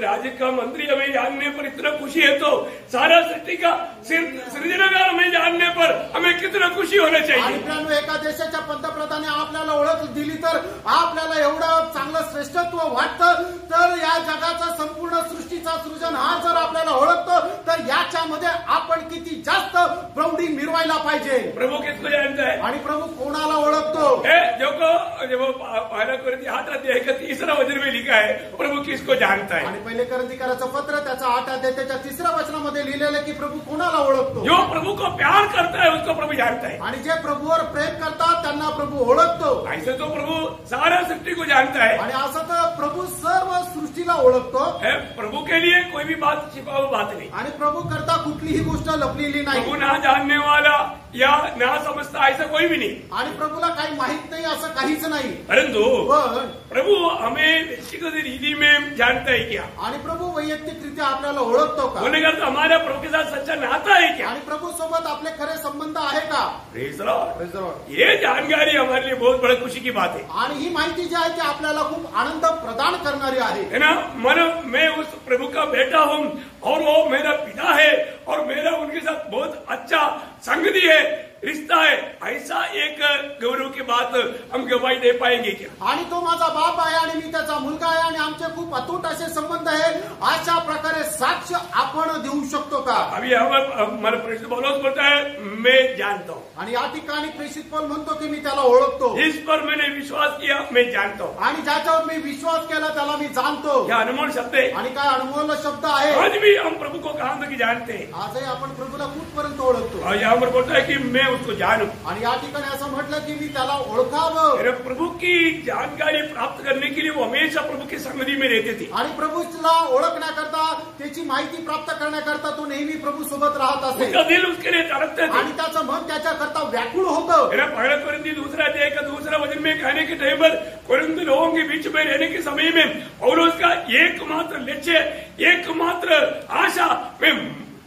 राज्य का मंत्री हमें जानने पर इतना खुशी है तो सारा सृष्टि का सृजनकार हमें जानने पर हमें कितना खुशी होना आणि चाहिए. मित्रांनो एका देशाच्या पंतप्रधानाने आपल्याला ओळख दिली तर आपल्याला एवढं चांगलं श्रेष्ठत्व वाटतं. तर या जगाचा संपूर्ण सृष्टीचा सृजनहार जर आपल्याला ओळखतो तर याच्यामध्ये आपण किती जास्त प्रौढी मिरवायला पाहिजे. प्रभु किसको जानता है? आणि प्रभू कोणाला ओळखतो? जो पहला कोरिन्थियों 8 अध्याय का 3 वचन में लिखा है प्रभु किसको जानता है. आणि पहिले कोरिन्थियों पत्र त्याचा 8 अध्याय त्याच्या 3 वचनामध्ये लिहिलेलं की प्रभू कोणाला ओळखतो? जो प्रभु को प्यार करता है उसको प्रभु जानता है. आणि जे प्रभूवर प्रेम करतात त्यांना प्रभू ओळखतो. ऐसे तो प्रभु सारा सृष्टि को जानता है. आणि असं तर प्रभू सर्व सृष्टीला ओळखतो. प्रभु के लिए कोई भी बात छिपा हुआ बात नहीं. आणि प्रभू करता कुठलीही गोष्ट लपलेली नाही. प्रभु ना जानने वाला या ना समझता ऐसा कोई भी नहीं. आणि प्रभूला काही माहित नाही असं काहीच नाही. परंतु पण प्रभु हमें व्यक्तिगत रीति में जानता है क्या? आणि प्रभू वैयक्तिकरित्या आपल्याला ओळखतो का? बोलेगा तो हमारा प्रभु के साथ सच्चा नाता है क्या? आणि प्रभू सोबत आपले खरे संबंध आहे का? Praise Lord. ये जानकारी हमारे लिए बहुत बड़ी खुशी की बात है. आणि ही माहिती जी आहे ती आपल्याला खूप आनंद प्रदान करणारी आहे. है ना. मैं उस प्रभु का बेटा हूँ और वो मेरा पिता है और मेरा उनके साथ बहुत अच्छा संगति है. रिश्ता है, ऐसा एक गौरव की बात हम गवाही दे पाएंगे क्या? आणि तो माझा बाप आहे आणि मी त्याचा मुलगा आहे आणि आमचे खूप अतूट असे संबंध आहे, अशा प्रकारे साक्ष आपण देऊ शकतो का? अभी हमारा प्रेषित पौलुस बोलता है मैं जानता हूँ, आणि या ठिकाणी प्रेषित पौल म्हणतो की मी त्याला ओळखतो, इस पर मैंने विश्वास किया, मैं जानता हूँ. आणि ज्याच्यावर मी विश्वास केला त्याला मी जाणतो. क्या अनमोल शब्द है. आणि काय अनमोल शब्द आहे. आज भी हम प्रभु को कहाँ तक जानते हैं. आजही आपण प्रभूला कुठपर्यंत ओळखतो. और यहाँ पर बोलता है कि मैं उसको जानू. आणि या ठिकाणी असं म्हटलं की मी त्याला ओळखावं. मेरे प्रभु की जानकारी प्राप्त करने के लिए वो हमेशा प्रभु की संगति में रहते थे. आणि प्रभूला ओळखण्याकरता, त्याची माहिती प्राप्त करण्याकरता तो नेहमी प्रभू सोबत राहत असे. उसका दिल उसके लिए तड़पते थे. आणि त्याचं मन त्याच्याकरता व्याकुळ होतं. पहला कोरिन्थी दूसरा अध्याय का दूसरा वचन में कहने के टाइम पर कोरिन्थ लोगों के बीच में रहने के समय में और उसका एकमात्र लक्ष्य, एकमात्र आशा, मैं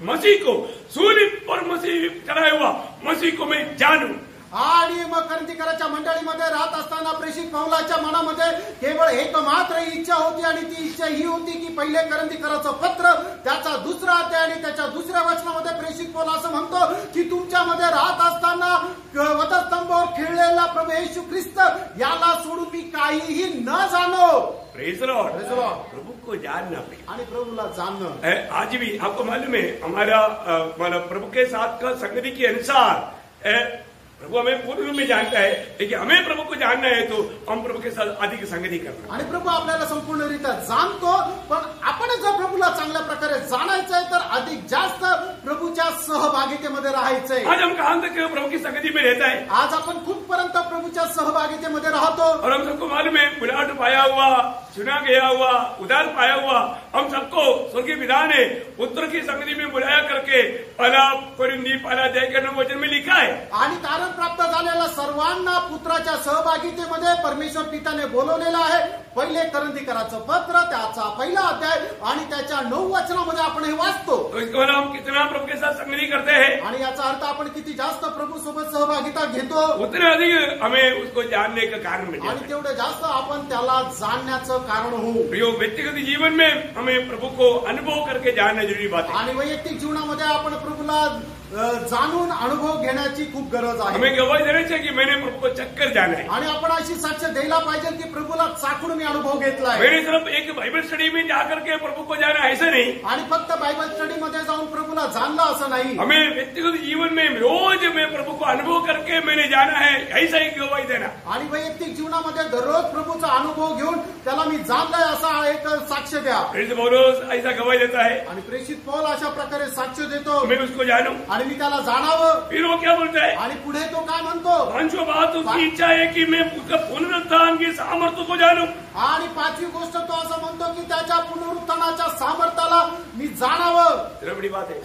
मसीह को सूली पर मसीह चढ़ाया हुआ मसीह को मैं जानू. आणि मग करंथीकराच्या मंडळीमध्ये राहत असताना प्रेषित पौलाच्या मनामध्ये केवळ एकमात्र इच्छा होती आणि ती इच्छा ही होती की पहिले करंथीकराचं पत्र त्याचा दुसरा अध्याय आणि त्याच्या दुसऱ्या वचनामध्ये प्रेषित पौल असं म्हणतो की तुमच्यामध्ये राहत असताना वधस्तंभावर खिळलेला प्रभू येशू ख्रिस्त याला सोडून मी काहीही न जाणो. Praise Lord. प्रभु को जानना आणि प्रभूला जानणं. आज भी आपको मालूम है हमारा प्रभु के साथ का संगति के अनुसार प्रभु हमें पूर्ण रूप में जानता है, लेकिन हमें प्रभु को जानना है तो हम प्रभु के साथ अधिक संगति करना. आणि प्रभू आपल्याला संपूर्णरित्या जाणतो, पण आपण जर प्रभूला चांगल्या प्रकारे जाणायचं आहे तर अधिक जास्त प्रभूच्या सहभागितेमध्ये राहायचंय. आज हम कहां तक प्रभु की संगति में रहता है. आज आपण कुठपर्यंत प्रभूच्या सहभागितेमध्ये राहतो. और हम सबको मालूम है बुलाहट पाया हुआ, चुना गया हुआ, उदार पाया हुआ हम सबको स्वर्गीय विधान है पुत्र की संगति में बुलाया करके पहला कोरिन्थी पहला अध्याय के 9 वचन में लिखा है. आणि तारण प्राप्त झालेल्या सर्वांना पुत्राच्या सहभागितेमध्ये परमेश्वर पित्याने बोलवलेलं आहे. पहिले करंथीकराचं पत्र त्याचा पहिला अध्याय आणि त्याच्या 9 वचनामध्ये आपण हे वाचतो. तो इसको हम कितना प्रभु के साथ संगति करते हैं आणि याचा अर्थ आपण किती जास्त प्रभू सोबत सहभागिता घेतो, उतने अधिक हमें उसको जानने का कारण मिलता आणि है. तेवढे जास्त आपण त्याला जाणण्याचं कारण होऊ. प्रियो, व्यक्तिगत जीवन में हमें प्रभु को अनुभव करके जानना जरूरी बात है. आणि वैयक्तिक जीवनामध्ये आपण प्रभूला जाणून अनुभव घेण्याची खूप गरज आहे. हमें गवाही देनी चाहिए कि मैंने प्रभु को चक्कर जाना है. आणि आपण अशी साक्ष द्यायला पाहिजे की प्रभूला चाखून मी अनुभव घेतलाय. मैंने सिर्फ एक बाइबल स्टडी में जाकर के प्रभु को जाना ऐसा नहीं. आणि फक्त बायबल स्टडी मध्ये जाऊन प्रभूला जाणलं असं नाही. हमें व्यक्तिगत जीवन में रोज मैं प्रभु को अनुभव करके मैंने जाना है ऐसा ही गवाही देना. आणि वैयक्तिक जीवनामध्ये दररोज प्रभूचा अनुभव घेऊन त्याला मी जाणलंय असा एक साक्ष द्या. प्रेषित पौलुस ऐसा गवाही देता है. आणि प्रेषित पौल अशा प्रकारे साक्ष देतो, मैं उसको जानू. आणि मी त्याला जाणावं. फिर वो क्या बोलता है. आणि पुढे तो काय म्हणतो. 5वीं बात उसकी इच्छा है कि मैं उसका पुनरुत्थान की सामर्थ्य को जानू. आणि 5वी गोष्ट तो असं म्हणतो की त्याच्या पुनरुत्थानाच्या सामर्थ्याला मी जाणावं. इतना बड़ी बात है.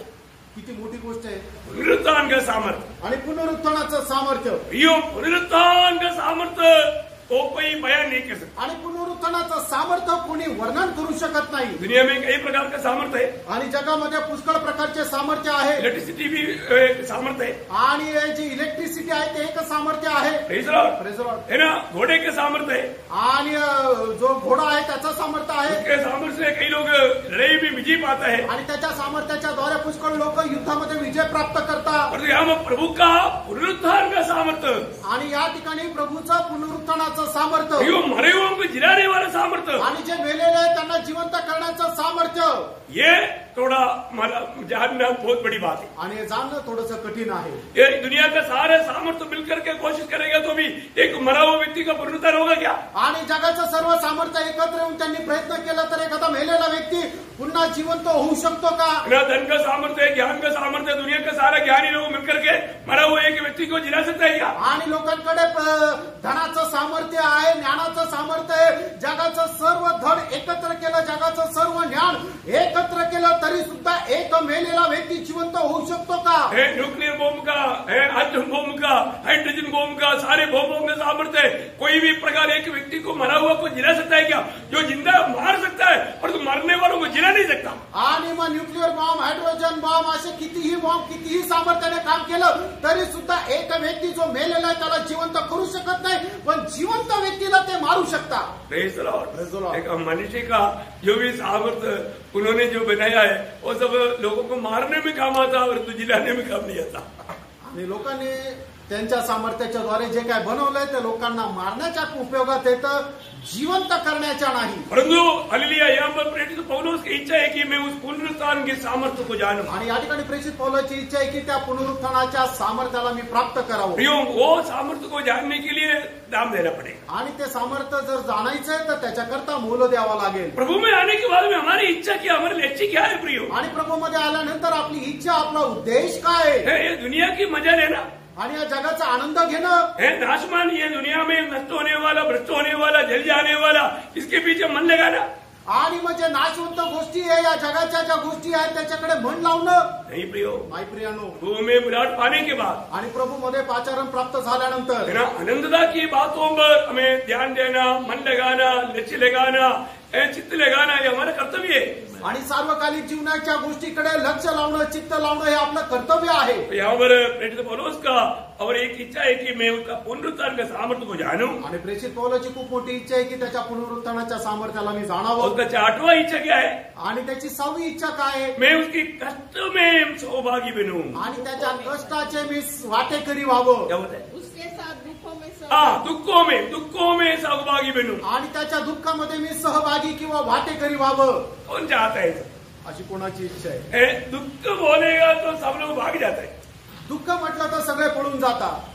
किती मोठी गोष्ट आहे. पुनरुत्थान का सामर्थ्य आणि पुनरुत्थानाचं सामर्थ्य. यो पुनरुत्थान का सामर्थ्य तो कोई बयान नहीं कर सकता. आणि पुनरुत्थानाचं सामर्थ्य कोणी वर्णन करू शकत नाही. दुनिया में कई प्रकार का सामर्थ्य है. आणि जगामध्ये पुष्कळ प्रकारचे सामर्थ्य आहे. इलेक्ट्रिसिटी भी एक सामर्थ्य है. आणि जी इलेक्ट्रिसिटी आहे ते एक सामर्थ्य आहे. Praise Lord. Praise Lord. है ना. घोड़े के सामर्थ्य है. आणि जो घोडा आहे त्याचं सामर्थ्य आहे. उसके सामर्थ्य से कई लोग लड़ाई में विजय पाता है. आणि त्याच्या सामर्थ्याच्या द्वारे पुष्कळ लोक युद्धामध्ये विजय प्राप्त करतात. और यहाँ प्रभु का पुनरुत्थान का सामर्थ्य. आणि या ठिकाणी प्रभूचं पुनरुत्थानाचं सामर्थ्य. यो मरे हुओं को जिलाने वाला सामर्थ्य. आणि जे मेलेले आहेत त्यांना जिवंत करण्याचं सामर्थ्य. ये थोड़ा मला जानना बहुत बड़ी बात है. आणि हे जाणणं थोडंसं कठीण आहे. ये दुनिया का सारे सामर्थ्य मिलकर के कोशिश करेगा तो भी एक मरा हुआ व्यक्ति का पुनरुत्थान होगा क्या. आणि जगाचं सर्व सामर्थ्य एकत्र येऊन त्यांनी प्रयत्न केला तर एखादा मेलेला व्यक्ती पुन्हा जिवंत होऊ शकतो का. धन का सामर्थ्य, ज्ञान का सामर्थ्य, दुनिया का सारा ज्ञानी लोग मिलकर के मरा हुआ एक व्यक्ति को जिला सकता है क्या. आणि लोकांकडे धनाचं सामर्थ्य आहे, ज्ञानाचं सामर्थ्य आहे. जगाचं सर्व धन एकत्र केलं, जगाचं सर्व ज्ञान एकत्र केलं तरी सुद्धा एक मेलेला व्यक्ती जिवंत होऊ शकतो का. न्यूक्लियर बॉम्ब का, एटम बॉम्ब का, हाइड्रोजन बॉम्ब का, सारे बॉम्बों का सामर्थ्य है. कोई भी प्रकार एक व्यक्ति को मरा हुआ को जिला सकता है क्या. जो जिंदा मार सकता है और तो मरने वालों को जिला नहीं सकता. आणि मग न्यूक्लियर बॉम्ब, हायड्रोजन बॉम्ब असे कितीही बॉम्ब कितीही सामर्थ्याने काम केलं तरी सुद्धा एक व्यक्ती जो मेलेला आहे त्याला जिवंत करू शकत नाही, पण जिवंत व्यक्तीला ते मारू शकता. Praise the Lord. एक मनुष्य का जो भी सामर्थ्य उन्होंने जो बनाया है वो सब लोगों को मारने में काम आता और तो जिलाने में काम नहीं आता. आणि लोकांनी त्यांच्या सामर्थ्याच्या द्वारे जे काय बनवलंय ते लोकांना मारण्याच्या उपयोगात येतं, जिवंत करण्याच्या नाही. परंतु हालेलुया, यहाँ पर प्रेरित पौलुस की इच्छा है कि मैं उस पुनरुत्थान के सामर्थ्य को जानूं. आणि या ठिकाणी प्रेषित पौलाची इच्छा आहे की त्या पुनरुत्थानाच्या सामर्थ्याला मी प्राप्त करावं. प्रियो, वो सामर्थ्य को जानने के लिए दाम देना पड़ेगा. आणि ते सामर्थ्य जर जाणायचंय तर त्याच्याकरता मोल द्यावं लागेल. प्रभु में आने के बाद में हमारी इच्छा क्या, हमारे लक्ष्य क्या है प्रियो? आणि प्रभूमध्ये आल्यानंतर आपली इच्छा, आपला उद्देश काय आहे? ये दुनिया की मजा लेना, आणि या जगाचा आनंद घेणं, है नाशमान, ये दुनिया में नष्ट होने वाला, भ्रष्ट होने वाला, जल जाने वाला, इसके पीछे मन लगाना. आणि म्हणजे नाशवंत गोष्टी आहे, या जगाच्या ज्या गोष्टी आहेत त्याच्याकडे मन लावणं नहीं प्रियो. नाही प्रियानो. प्रभु में बुलाहट पाने के बाद, आणि प्रभूमध्ये पाचारण प्राप्त झाल्यानंतर है ना, आनंदता की बातों पर हमें ध्यान देना, मन लगाना, लक्ष्य लगाना, चित्त लगाना, ये हमारा कर्तव्य है. आणि सार्वकालिक जीवनाच्या गोष्टीकडे लक्ष लावणं, चित्त लावणं हे आपलं कर्तव्य आहे. यहाँ पर प्रेरित पौलुस का और एक इच्छा है कि मैं उसका पुनरुत्थान के सामर्थ्य को जानूं. आणि प्रेषित पौलाची खूप मोठी इच्छा आहे की त्याच्या पुनरुत्थानाच्या सामर्थ्याला मी जाणावं. उसका 8वां इच्छा क्या है? आणि त्याची 6वी इच्छा काय आहे? मैं उसकी कष्ट में सहभागी बनूं. आणि त्याच्या कष्टाचे मी वाटेकरी व्हावं. क्या होता है? उसके साथ दुखों में दुखों में सहभागी बनूं. आणि त्याच्या दुःखामध्ये मी सहभागी किंवा वाटेकरी व्हावं. कौन चाहता है? अशी कोणाची इच्छा आहे? दुख बोलेगा तो सब लोग भाग जाता है. दुःख म्हटलं तर सगळे पळून जातात.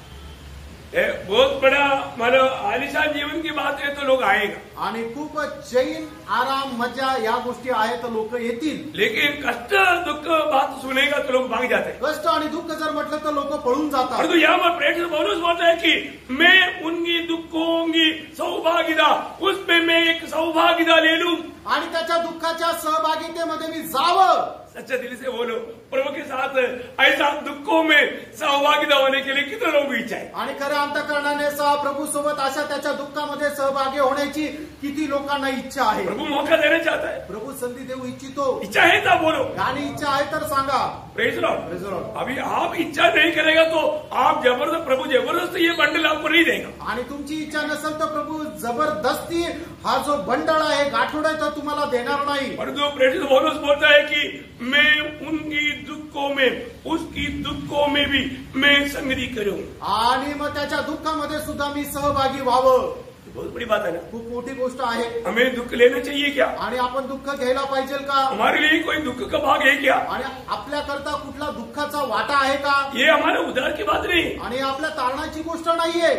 बहुत बड़ा मतलब आलिशान जीवन की बात है तो लोग आएगा. आणि खूप चैन, आराम, मजा या गोष्टी आहेत तर लोक येतील. लेकिन कष्ट दुख बात सुनेगा तो लोग भाग जाते हैं. कष्ट आणि दुःख जर म्हटलं तर लोक पळून जातात. परंतु यहाँ पर प्रेरित पौलुस बोलता है कि मैं उनकी दुखों की सहभागिता, उसमें मैं एक सहभागिता ले लूं. आणि त्याच्या दुःखाच्या सहभागितेमध्ये मी जावं. सच्चे दिल से बोलो, प्रभु के साथ ऐसा दुखों में सहभागिता होने के लिए कितने लोगों की इच्छा है? आणि खऱ्या अंतःकरणाने प्रभू सोबत अशा त्याच्या दुःखामध्ये सहभागी होण्याची किती लोकांना इच्छा आहे. प्रभु मौका देना चाहता है. प्रभु संधी देऊ इच्छितो. इच्छा है तो बोलो. आणि इच्छा आहे तर सांगा. Praise Lord. Praise Lord. अभी आप इच्छा नहीं करेगा तो आप जबरदस्त, प्रभु जबरदस्त ये बंडल आपको नहीं देगा. आणि तुमची इच्छा नसेल तर प्रभू जबरदस्ती हा जो बंडल आहे, गाठोड आहे, तो तुम्हाला देणार नाही. परंतु प्रेरित पौलुस बोलता है कि मैं उनकी दुखों में, उसकी दुखों में भी मैं संगति करूं. आणि मग त्याच्या दुःखामध्ये सुद्धा मी सहभागी व्हावं. बहुत बड़ी बात है ना. खूप मोठी गोष्ट आहे. हमें दुख लेना चाहिए क्या? आणि आपण दुःख घ्यायला पाहिजे का? हमारे लिए कोई दुख का भाग है क्या? आणि आपल्याकरता कुठला दुःखाचा वाटा आहे का? ये हमारे उद्धार की बात नहीं. आणि आपल्या तारणाची गोष्ट नाहीये.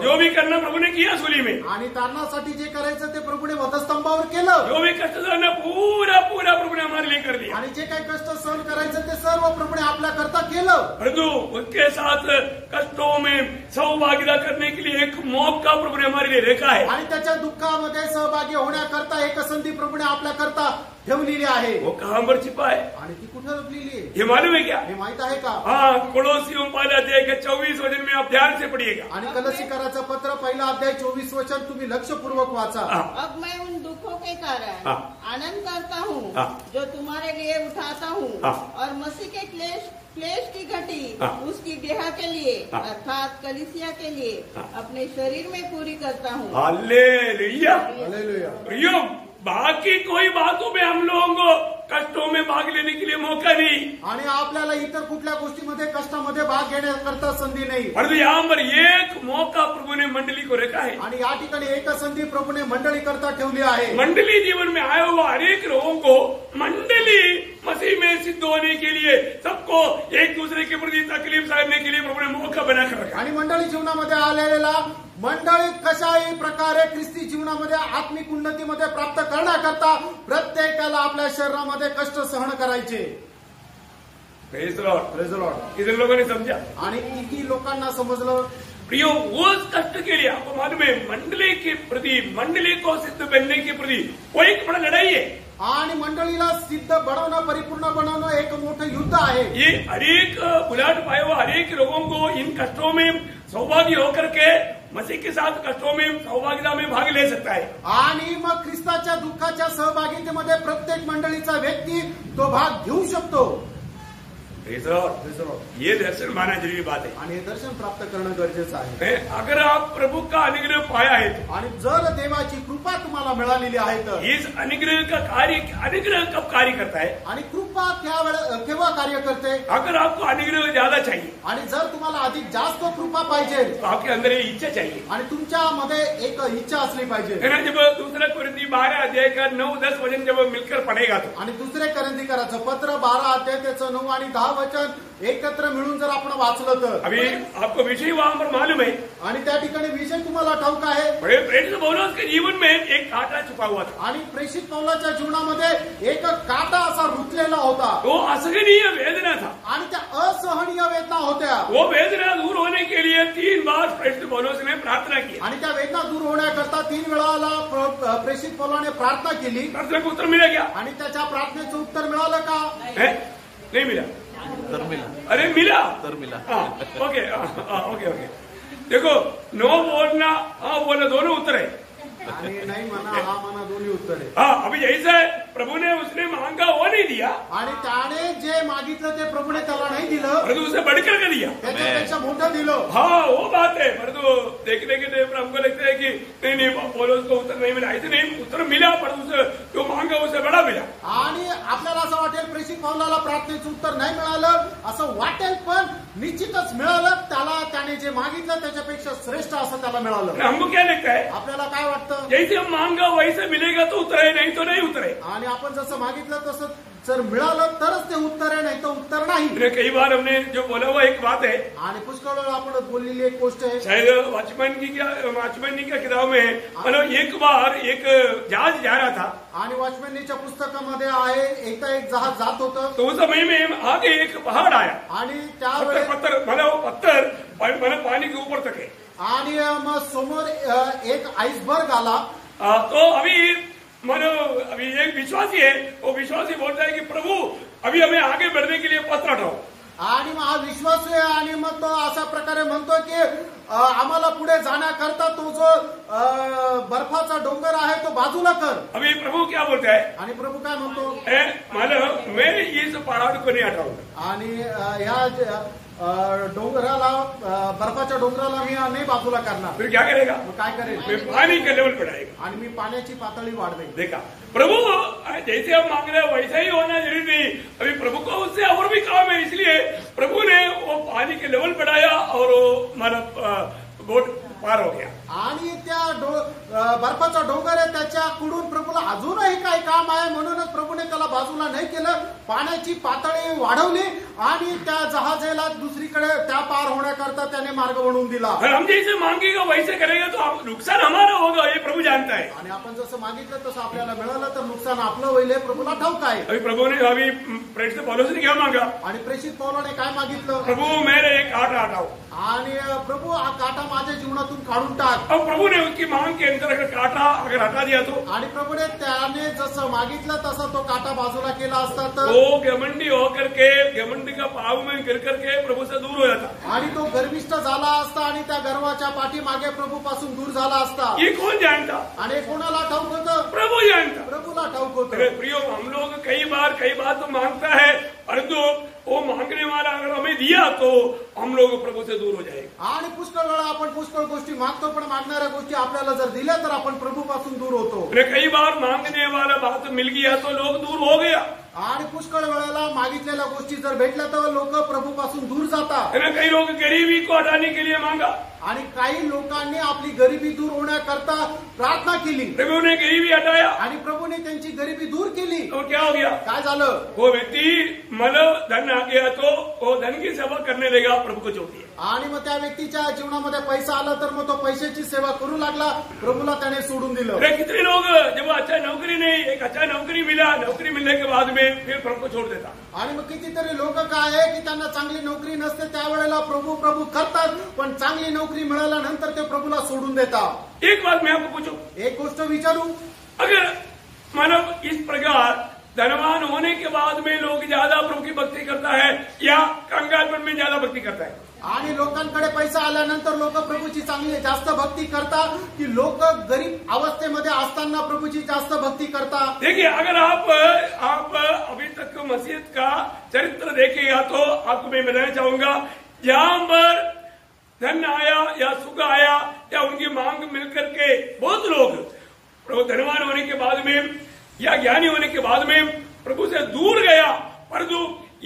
जो भी करना प्रभु ने किया सूली में. आणि तारणासाठी जे करायचं ते प्रभूने वधस्तंभावर केलं. जो भी कष्ट सहना पूरा प्रभु ने हमारे लिए कर दिया. आणि जे काही कष्ट सहन करायचं ते सर्व प्रभूने आपल्याकरता केलं. परंतु उसके साथ कष्टों में सहभागिता करने के लिए एक मौका प्रभु ने हमारे लिए रेखा है. आणि त्याच्या दुःखामध्ये सहभागी होण्याकरता एक संधी प्रभूने आपल्याकरता ठेवलेली आहे. वो कहां पर छिपा है? आणि ती कुठे लपलेली आहे? ये मालूम है क्या? हे माहित आहे का? हाँ, कोलोसियों पहला अध्याय के 24 वचन में आप ध्यान से पढ़िएगा. आणि कलसीकराचं पत्र पहिला अध्याय 24 वचन तुम्ही लक्षपूर्वक वाचा. अब मैं उन दुखों के कारण आनंद करता हूँ जो तुम्हारे लिए उठाता हूँ, और मसीह के क्लेश की घटी उसकी देह के लिए अर्थात कलीसिया के लिए अपने शरीर में पूरी करता हूँ. हालेलुया. हालेलुया. प्रियो, बाकी कोई बातों में हम लोगों को कष्टों में भाग लेने के लिए मौका नहीं. आणि आपल्याला इतर कुठल्या गोष्टीमध्ये कष्टामध्ये भाग घेण्याकरता संधी नाही. परंतु यहाँ पर एक मौका प्रभु ने मंडली को रखा है. आणि या ठिकाणी एक संधी प्रभूने मंडळी करता ठेवली आहे. मंडली जीवन में आए हुआ हरेक लोगों को मंडली मसीह में सिद्ध होने के लिए, सबको एक दूसरे के प्रति तकलीफ सहने के लिए प्रभु ने मौका बनाकर रखा. आणि मंडळी जीवनामध्ये आलेला मंडळी कशाही प्रकारे ख्रिस्ती जीवनामध्ये आत्मिक उन्नतीमध्ये प्राप्त करण्याकरता प्रत्येकाला आपल्या शरीरामध्ये कष्ट सहन करायचे. Praise Lord. Praise Lord. कितने लोगों ने समझा? आणि किती लोकांना समजलं? प्रियो, उस कष्ट के लिए आपको मालूम है मंडली के प्रति, मंडली को सिद्ध बनने के प्रति वो एक बड़ा लड़ाई है. आणि मंडळीला सिद्ध बनवणं, परिपूर्ण बनवणं एक मोठं युद्ध आहे. ये हरेक बुलाहट पाए हुआ हरेक लोगों को इन कष्टों में सहभागी होकर के मसीह के साथ कष्टों में सहभागिता में भाग ले सकता है. आणि मग ख्रिस्ताच्या दुःखाच्या सहभागितेमध्ये प्रत्येक मंडळीचा व्यक्ती तो भाग घेऊ शकतो. ये दर्शन माना जरूरी बात है आणि हे दर्शन प्राप्त करणं गरजेचं आहे. अगर आप प्रभु का अनुग्रह पाया है आणि जर देवाची कृपा तुम्हाला मिळालेली आहे तर इस अनुग्रह का कार्य अनुग्रह कब कार्य करता है आणि कृपा केव्हा कार्य करते. अगर आपको अनुग्रह ज्यादा चाहिए आणि जर तुम्हाला अधिक जास्त कृपा पाहिजे तो आपके अंदर ये इच्छा चाहिए आणि तुमच्यामध्ये एक इच्छा असली पाहिजे. जब दूसरा कुरिन्थी 12 अध्याय का 9-10 वचन जब मिलकर पढ़ेगा तो आणि दुसरे करंथीकराचं पत्र 12 अध्याय त्याचं 9 आणि 10 वचन एकत्र मिळून जर आपण वाचलं तर अभी आपको विषय वहां पर मालूम है आणि त्या ठिकाणी विषय तुम्हाला ठाऊक आहे. प्रेरित पौलुस के जीवन में एक कांटा छुपा हुआ था आणि प्रेषित पौलाच्या जीवनामध्ये एक काटा असा रुतलेला होता. वो असहनीय वेदना था आणि त्या असहनीय वेदना होत्या. वो वेदना दूर होने के लिए 3 बार प्रेरित पौलुस ने प्रार्थना की आणि त्या वेदना दूर होण्याकरता 3 वेळाला प्रेषित पौलाने प्रार्थना केली. प्रार्थना को उत्तर मिला क्या? आणि त्याच्या प्रार्थनेचं उत्तर मिळालं का? नहीं मिला. तर मिला. अरे मिला. तर मिला. Okay okay okay. देखो नो बोलना हाँ बोलना दोनों उत्तर है. आणि नाही म्हणा हा म्हणा दोन्ही उत्तर आहे. अभी जैसा है प्रभु ने उसने मांगा वो नहीं दिया आणि त्याने जे मागितलं ते प्रभूने त्याला नाही दिलं परंतु उसे बढ़कर के दिया. त्याच्यापेक्षा मोठं दिलं. हाँ वो बात है परंतु देखने के टाइम पर हमको लगता है कि नहीं पौलुस को उत्तर नहीं मिला. ऐसे नहीं उत्तर मिला परंतु उसे जो मांगा उसे बड़ा मिला. आणि आपल्याला असं वाटेल प्रेषित पौलाला प्रार्थनेचं उत्तर नाही मिळालं असं वाटेल पण निश्चितच मिळालं. त्याने जे मागितलं त्याच्यापेक्षा श्रेष्ठ असं त्याला मिळालं. हमको क्या लगता है आपल्याला काय वाटतं? जैसे हम मांगा वैसे मिलेगा तो उतरे नहीं तो नहीं उतरे. आणि आपण जसं मागितलं तसं जर मिळालं तरच ते उत्तर आहे नाही तर उत्तर नाही. कई बार हमने जो बोला हुआ एक बात है आणि पुष्कळ वेळा आपण बोललेली एक गोष्ट आहे. शायद वॉचमैन की किताब में मतलब एक बार एक जहाज जा रहा था आणि वॉचमॅनच्या पुस्तकामध्ये आहे एक जहाज जात होतं. तो उस समय में आगे एक पहाड़ आया आणि त्यावेळेस पत्थर पत्थर पानी के ऊपर तक है. आणि मग समोर एक आइसबर्ग आला. तो अभी मानो अभी एक विश्वासी है वो विश्वासी बोलता है कि प्रभु अभी हमें आगे बढ़ने के लिए पत्र हटाओ. आणि मग हा विश्वास आहे आणि मग तो अशा प्रकारे म्हणतो की आम्हाला पुढे जाण्याकरता तो जो बर्फाचा डोंगर आहे तो बाजूला कर. अभी प्रभु क्या बोलता है? आणि प्रभू काय म्हणतो? मानो मैं इस पहाड़ को नहीं हटाऊंगा. आणि ह्या डोंगराला बर्फाच्या डोंगराला मी नाही बाजूला करणार. फिर क्या करेगा? काय करेल? मैं पानी का लेवल बढ़ाएगा आणि मी पाण्याची पातळी वाढवेल. देखा प्रभु जैसे हम मांग रहे हैं वैसा ही होना जरूरी नहीं. अभी प्रभु को उससे और भी काम है इसलिए प्रभु ने वो पानी के लेवल बढ़ाया और वो हमारा बोट पार हो गया. आणि त्या बर्फाचा डोंगर आहे त्याच्याकडून प्रभूला अजूनही काही काम आहे म्हणूनच प्रभूने त्याला बाजूला नाही केलं. पाण्याची पातळी वाढवली आणि त्या जहाजाला दुसरीकडे त्या पार होण्याकरता त्याने मार्ग बनवून दिला. हम जैसे मांगेगा वैसे करेगा तो नुकसान हमारा होगा ये प्रभु जानता है. आणि आपण जसं मागितलं तसं आपल्याला मिळालं तर नुकसान आपलं होईल हे प्रभूला ठाऊक आहे. अभी प्रभु ने अभी प्रेषित पौलुस ने क्या मांगा? आणि प्रेषित पौलाने काय मागितलं? प्रभु मेरे एक कांटा हटाओ. आणि प्रभू हा काटा माझ्या जीवनातून काढून टाक. अब प्रभु ने उसकी मांग के अंदर अगर कांटा अगर हटा दिया तो आणि प्रभूने त्याने जसं मागितलं तसं तो काटा बाजूला केला असता तर वो घमंडी होकर के घमंडी का पाव में गिर करके प्रभु से दूर हो जाता. आणि तो गर्विष्ठ झाला असता आणि त्या गर्वाच्या पाठीमागे प्रभू पासून दूर झाला असता. ये कौन जानता? आणि कोणाला ठाऊक होतं? प्रभु जानता. प्रभूला ठाऊक होतं. प्रियो हम लोग कई बार तो मांगता है परंतु वो मांगने वाला अगर हमें दिया तो हम लोग प्रभु से दूर हो जाएंगे. आणि पुष्कळ वेळा आपण पुष्कळ गोष्टी मागतो पण मागणाऱ्या गोष्टी आपल्याला जर दिल्या तर आपण प्रभूपासून दूर होतो. कई बार मांगने वाला बात मिल गया तो लोग दूर हो गया. आणि पुष्कळ वेळेला मागितलेल्या गोष्टी जर भेटल्या तर लोक प्रभूपासून दूर जातात. कई लोग गरीबी को हटाने के लिए मांगा आणि काही लोकांनी आपली गरिबी दूर होण्याकरता प्रार्थना केली. प्रभु ने गरीबी हटाया आणि प्रभूने त्यांची गरिबी दूर केली. तो क्या हो गया? काय झालं? वो व्यक्ती मतलब धन आ गया तो वो धन की सेवा करने लगा प्रभु को छोड़ दिया. आणि मग त्या व्यक्तीच्या जीवनामध्ये पैसा आला तर मग तो पैशाची सेवा करू लागला. प्रभूला त्याने सोडून दिलं. कितने लोग जब अच्छा नौकरी नहीं एक अच्छा नौकरी मिला नौकरी मिलने के बाद में फिर प्रभु को छोड़ देता. आणि मग कितीतरी लोक काय आहे की त्यांना चांगली नोकरी नसते त्यावेळेला प्रभू करतात पण चांगली नोकरी मिळाल्यानंतर ते प्रभूला सोडून देतात. एक बात मैं आपको पूछूं, एक गोष्ट विचारू. अगर मानव इस प्रकार धनवान होने के बाद में लोग ज्यादा प्रभु की भक्ति करता है या कंगालपन में ज्यादा भक्ति करता है? आणि लोकांकडे पैसा आल्यानंतर लोक प्रभूची चांगली जास्त भक्ती करतात की लोक गरीब अवस्थेमध्ये असताना प्रभूची जास्त भक्ती करतात? देखिए अगर आप अभी तक मसीहत का चरित्र देखेगा तो आपको मैं बताना चाहूंगा, जहां पर धन आया या सुख आया या उनकी मांग मिलकर के बहुत लोग प्रभु धनवान होने के बाद में या ज्ञानी होने के बाद में प्रभु से दूर गया, परंतु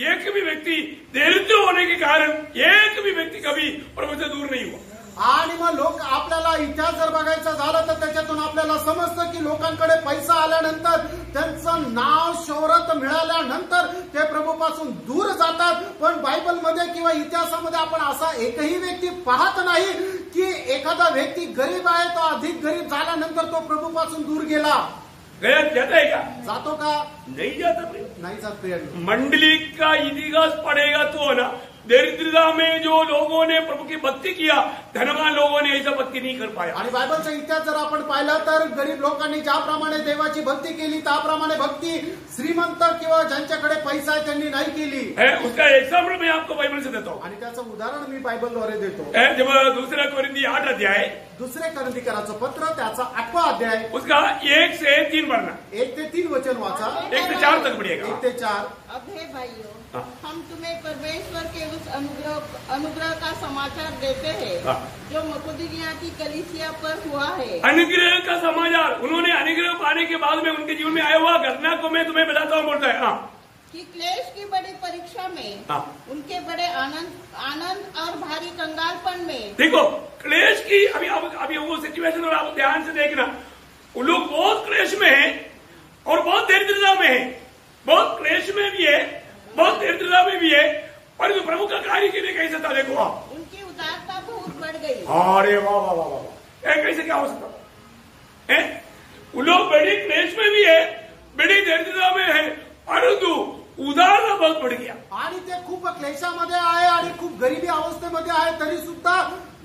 एक भी व्यक्ति दरिद्र होने के कारण एक भी व्यक्ती कभी प्रभु से दूर नाही हुआ. आणि मग लोक आपल्याला इतिहास जर बघायचं झालं तर त्याच्यातून आपल्याला समजतं की लोकांकडे पैसा आल्यानंतर त्यांचं नाव शोहरत मिळाल्यानंतर ते प्रभूपासून दूर जातात. पण बायबलमध्ये किंवा इतिहासामध्ये आपण असा एकही व्यक्ती पाहत नाही की एखादा व्यक्ती गरीब आहे तो अधिक गरीब झाल्यानंतर तो प्रभूपासून दूर गेला. गया जाता है क्या? जातो का? नहीं जाता. नहीं जात प्रिय. मंडली का इतिहास पढ़ेगा तो ना, दरिद्रता में जो लोगों ने प्रभु की भक्ति किया, धनवान लोगों ने ऐसा भक्ति नहीं कर पाया. आणि बायबलचा इतिहास जर आपण पाहिला तर गरीब लोकांनी ज्याप्रमाणे देवाची भक्ती केली त्याप्रमाणे भक्ती श्रीमंत किंवा ज्यांच्याकडे पैसा आहे त्यांनी नाही केली. उसका एग्जाम्पल मैं आपको बाइबल से देता हूँ. आणि त्याचं उदाहरण मी बायबलद्वारे देतो. जब दूसरा कोरिन्थी 8 अध्याय, दुसरे कोरिन्थीकराचं पत्र त्याचा 8वां अध्याय, उसका 1 से 3 पढ़ना. 1 ते 3 वचन वाचा. 1 से 4 तक पढ़िएगा. 1 ते 4. अब हे भाइयों, हम तुम्हें परमेश्वर के उस अनुग्रह का समाचार देते हैं जो मकुदुनिया की कलीसिया पर हुआ है. अनुग्रह का समाचार, उन्होंने अनुग्रह पाने के बाद में उनके जीवन में आया हुआ घटना को मैं तुम्हें बताता हूँ. बोलता है कि क्लेश की बड़ी परीक्षा में, उनके बड़े आनंद और भारी कंगालपन में. देखो क्लेश की अभी वो सिचुएशन और आप ध्यान से देखना, वो लोग बहुत क्लेश में है और बहुत दरिद्रता में है. बहुत क्लेश में भी है, बहुत दरिद्रता में भी है, परंतु प्रभु का कार्य के लिए कैसे था. देखो उनकी उदारता बहुत बढ़ गई. अरे वाह वाह वाह वाह, कैसे क्या हो सकता है? वो लोग बड़ी क्लेश में भी है, बड़ी दरिद्रता में है, परंतु उदारता बहुत बढ़ गया. आणि ते खूप क्लेशामध्ये आहे आणि खूप गरिबी अवस्थेमध्ये आहे, तरी सुद्धा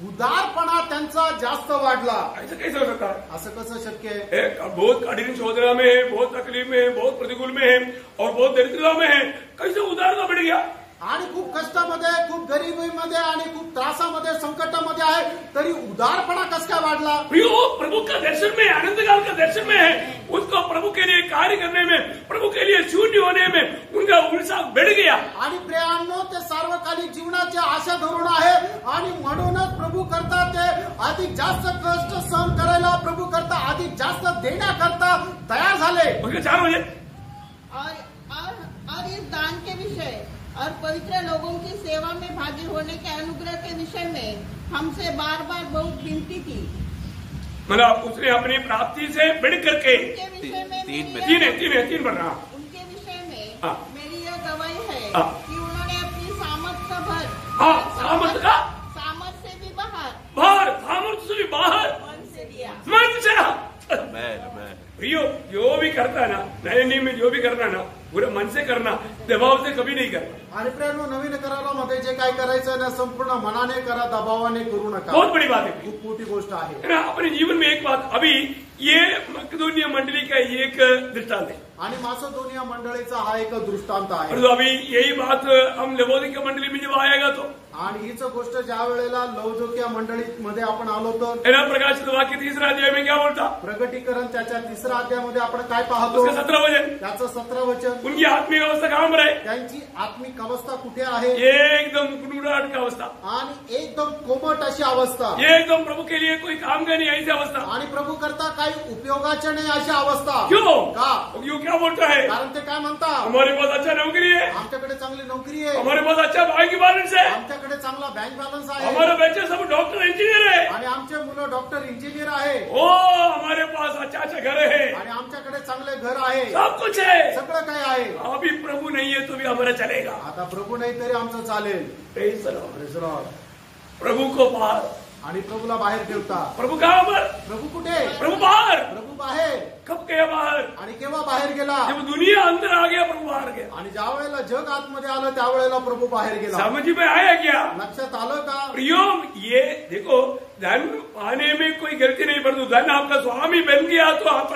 उदारपणा त्यांचा जास्त वाढला. ऐसा कैसे हो सकता है? असं कसं शक्य आहे? बहुत कठिन शोधना में है, बहुत तकलीफ में है, बहुत प्रतिकूल में है और बहुत दरिद्रता में है, कैसे उदारता बढ़ गया? आणि खूप कष्टामध्ये, खूप गरिबीमध्ये आणि खूप त्रासामध्ये, संकटामध्ये आहे, तरी उदारपणा कस काय वाढला? प्रभु का दर्शन में, आनंद काल का दर्शन में है, उसको प्रभु के लिए कार्य करने में, प्रभु के लिए शून्य होने में उनका उत्साह बढ़ गया. आणि प्रियांनो, ते सार्वकालिक जीवनाची आशा धरून आहे आणि म्हणूनच प्रभु करता ते अधिक जास्त कष्ट सहन करायला, प्रभु करता अधिक जास्त देण्याकरता तयार झाले. 4 बजे. और इस दान के विषय और पवित्र लोगों की सेवा में भागी होने के अनुग्रह के विषय में हमसे बार बार बहुत विनती की. मतलब उसने अपनी प्राप्ति से बढ़ करके उनके विषय में तीन बढ़ रहा. उनके विषय में मेरी यह गवाही है कि उन्होंने अपनी सामर्थ्य भर, सामर्थ्य से भी बाहर, सामर्थ्य से भी बाहर मन से दिया. मन से. प्रियो, जो भी करता ना नए नियम में, जो भी करना ना पूरे मन से करना, दबाव से कभी नहीं करना. आणि प्रियांनो, नवीन करारामध्ये जे काय करायचं ना संपूर्ण मनाने करा, दबावाने करू नका. बहुत बड़ी बात है, खूप मोठी गोष्ट आहे. अपने जीवन में एक बात, अभी ये मकदूनिया मंडली का एक दृष्टांत है आणि मासेदोनिया मंडळीचा हा एक दृष्टांत आहे. तो अभी यही बात हम लवोदिकिया मंडली में जब आएगा तो, आणि हीच गोष्ट ज्या वेळेला लवोदिकिया मंडळीमध्ये आपण आलो तर प्रकाशित वाक्य 3 अध्याय में क्या बोलता? प्रगटीकरण त्याच्या 3 अध्यायामध्ये आपण काय पाहतो? 17 वचन. त्याचं 17 वचन. उनकी आत्मिक अवस्था कहाँ पर है? त्यांची आत्मिक अवस्था कुठे आहे? एकदम गुड़गुड़ाहट की अवस्था आणि एकदम कोमट अशी अवस्था. एकदम प्रभु के लिए कोई काम का नहीं ऐसी अवस्था. आणि प्रभु करता काही उपयोगाचे नाही अशी अवस्था. क्यों? का? क्यों क्या बोलता है? कारण ते काय म्हणता? हमारे पास अच्छा नौकरी है, आमच्याकडे चांगली नोकरी आहे, हमारे पास अच्छा बैंक बैलेंस है, आमच्याकडे चांगला बँक बॅलन्स आहे, हमारे बच्चे सब डॉक्टर इंजीनियर है, आणि आमचे मुलं डॉक्टर इंजिनियर आहे, ओ हमारे पास अच्छा घर है, आणि आमच्याकडे चांगले घर आहे, सब कुछ है, सगळं काय आहे. अभी प्रभु नहीं है तो भी हमारा चलेगा. आता प्रभु नाही तरी आमचं चालेल. Praise the Lord. Praise the Lord. प्रभु को बाहर, आणि प्रभूला बाहेर ठेवता. प्रभु कहाँ पर? प्रभु कुठे? प्रभु बाहर. प्रभु बाहेर. कब गया बाहर? आणि केव्हा बाहेर गेला? जब दुनिया अंदर आ गया प्रभु बाहर गया. आणि ज्या वेळेला जग आतमध्ये आलं त्यावेळेला प्रभु बाहेर गेला. समझ में आया क्या? लक्षात आलं का? प्रियो, ये देखो, धन पाने में कोई गलती नहीं, परंतु धन आपका स्वामी बन गया तो आप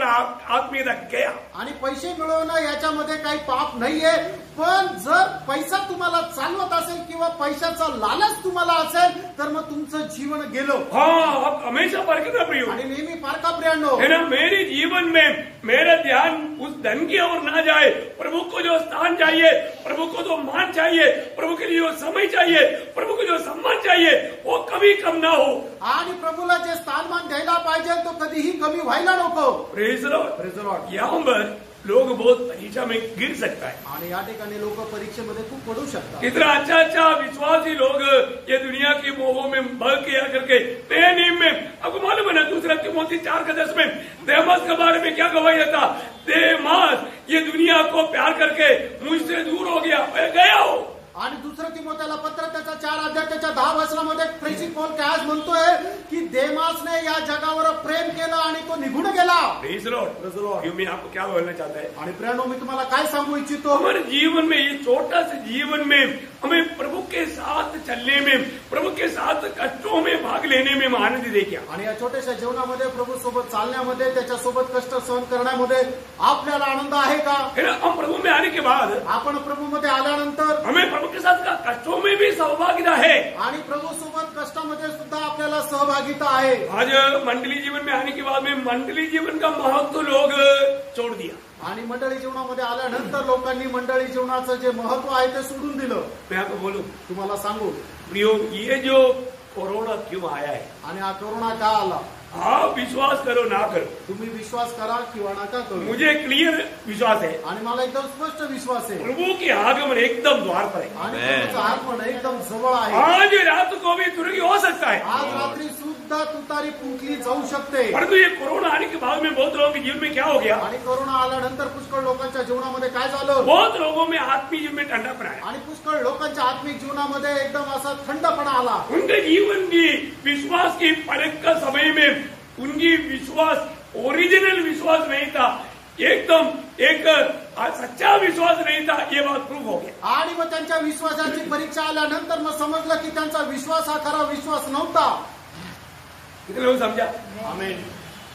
आत्मीयता गया. आणि पैसे मिळवणं याच्यामध्ये काही पाप नाहीये, पण जर पैसा तुम्हाला चालवत असेल किंवा पैशाचा लालच तुम्हाला असेल तर मग तुमचं जीवन गेलं. आप हमेशा परखना प्रियो. आणि नेहमी पारखा प्रियांनो. है ना, मेरे जीवन में मेरा ध्यान उस धन की ओर ना जाए। प्रभु को जो स्थान चाहिए, प्रभु को जो मान चाहिए, प्रभु के लिए जो समय चाहिए, प्रभु को जो सम्मान चाहिए, वो कभी कम ना हो। आणि प्रभूला जे स्थानमान द्यायला पाहिजे तो कधीही कमी व्हायला नको. Praise the Lord. Praise the Lord. यहाँ पर लोग बहुत परीक्षा में गिर सकता है आणि या ठिकाणी लोक परीक्षेमध्ये खूप पडू शकतात. कितना अच्छा अच्छा विश्वासी लोग ये दुनिया की मोहों में बह किया करके नए नियम में आपको मालूम है ना, दूसरा तिमोथी 4:10 में देमास के बारे में क्या गवाही देता? देमास ये दुनिया को प्यार करके मुझसे दूर हो गया हो. आणि दुसरं तिमोथेला पत्र त्याचा 4:10 प्रेषित पौल काय आज म्हणतोय की देमासने या जगावर प्रेम केलं आणि तो निघून गेला. Praise the Lord. मैं आपको क्या बोलना चाहता है? आणि प्रियानो मी तुम्हाला काय सांगू इच्छितो, हमारे जीवन में, ये छोटा से जीवन में हमें प्रभु के साथ चलने में, प्रभु के साथ कष्टों में भाग लेने में हम आनंद देखिए. आणि या छोट्याशा जीवनामध्ये प्रभु सोबत चालण्यामध्ये, त्याच्यासोबत कष्ट सहन करण्यामध्ये आपल्याला आनंद आहे का? हम प्रभु में आने के बाद, आपण प्रभू मध्ये आल्यानंतर हमें प्रभु के साथ कष्टों में भी सहभागिता है. आणि प्रभू सोबत कष्टामध्ये सुद्धा आपल्याला सहभागिता आहे. आज मंडली जीवन में आने के बाद में मंडली जीवन का महत्व लोग छोड़ दिया. आणि मंडळी जीवनामध्ये आल्यानंतर लोकांनी मंडळी जीवनाचं जे महत्व आहे ते सोडून दिलं. मैं आपको बोलूं, तुम्हाला सांगू प्रियो, ये जो कोरोना क्यों आया है, आणि हा कोरोना का आला, आप विश्वास करो ना करो, तुम्ही विश्वास करा किंवा नका करू, मुझे क्लियर विश्वास है आणि मला एकदम स्पष्ट विश्वास आहे प्रभु के आगमन एकदम द्वार पर है. आणि तुमचं आगमन एकदम जवळ आहे. आज रात को भी तुरंत हो सकता है. आज रात्री सुद्धा तुतारी फुंकली जाऊ शकते. परंतु ये कोरोना आने के बाद में बहुत लोगों के जीवन में क्या हो गया? आणि कोरोना आल्यानंतर पुष्कळ लोकांच्या जीवनामध्ये काय झालं? बहुत लोगों में आत्मिक जीवन में ठंडापन आया. आणि पुष्कळ लोकांच्या आत्मिक जीवनामध्ये एकदम असा थंडपणा आला. उनके जीवन की विश्वास की परख का समय में उनकी विश्वास ओरिजिनल विश्वास नहीं था, एकदम एक सच्चा विश्वास नहीं था. ये बात प्रूफ हो गया. आणि मग त्यांच्या विश्वासाची परीक्षा आल्यानंतर मग समजलं की त्यांचा विश्वास हा खरा विश्वास नव्हता. कितने लोग समझा? आमेन.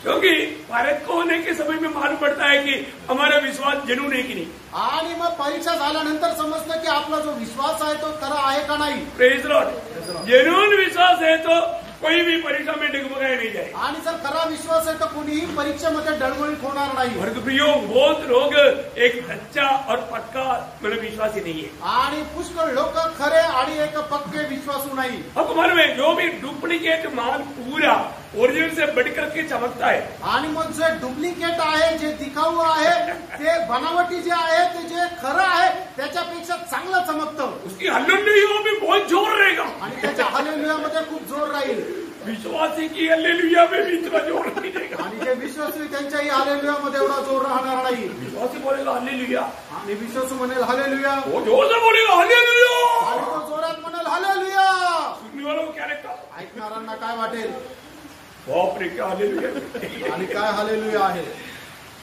क्योंकि परख को होने के समय में मालूम पड़ता है कि हमारा विश्वास जेन्युइन है कि नहीं. आणि मग परीक्षा झाल्यानंतर समजलं की आपला जो विश्वास आहे तो खरा आहे का नाही. Praise the Lord. जेन्युइन विश्वास है तो कोई भी परीक्षा में डगमगाया नहीं जाए. आणि जर खरा विश्वास आहे तर कोणीही परीक्षेमध्ये डळमळीत होणार नाही. परंतु प्रियो, बहुत लोग एक सच्चा और पक्का मतलब विश्वासी नहीं है. आणि पुष्कळ लोक खरे आणि एक पक्के विश्वासू नाही. आपको मालूम है, जो भी डुप्लीकेट माल पूरा ओरिजिनल से बढ़कर के चमकता है, आणि मग जे डुप्लिकेट आहे, जे दिखाऊ आहे, ते बनावटी जे आहे, ते जे खरं आहे त्याच्यापेक्षा चांगलं चमकतं. उसकी हल्लेलुया में बहुत जोर रहेगा. आणि त्याच्या हालेलुयामध्ये खूप जोर राहील. विश्वासी की हल्लेलुया में भी इतना जोर नहीं रहेगा. आणि जे विश्वासू त्यांच्याही हालेलुयामध्ये एवढा जोर राहणार नाही. विश्वासी बोलेगा हल्लेलुया, आणि विश्वासू म्हणेल हालेलुया, वो जोर से बोलेगा हल्लेलुया. आणि तो जोरात म्हणेल हालेलुया. सुनने वालों को क्या लगता? ऐकणाऱ्यांना काय वाटेल? बाप रे, क्या हल्लेलुया. आणि काय हालेलुया आहे.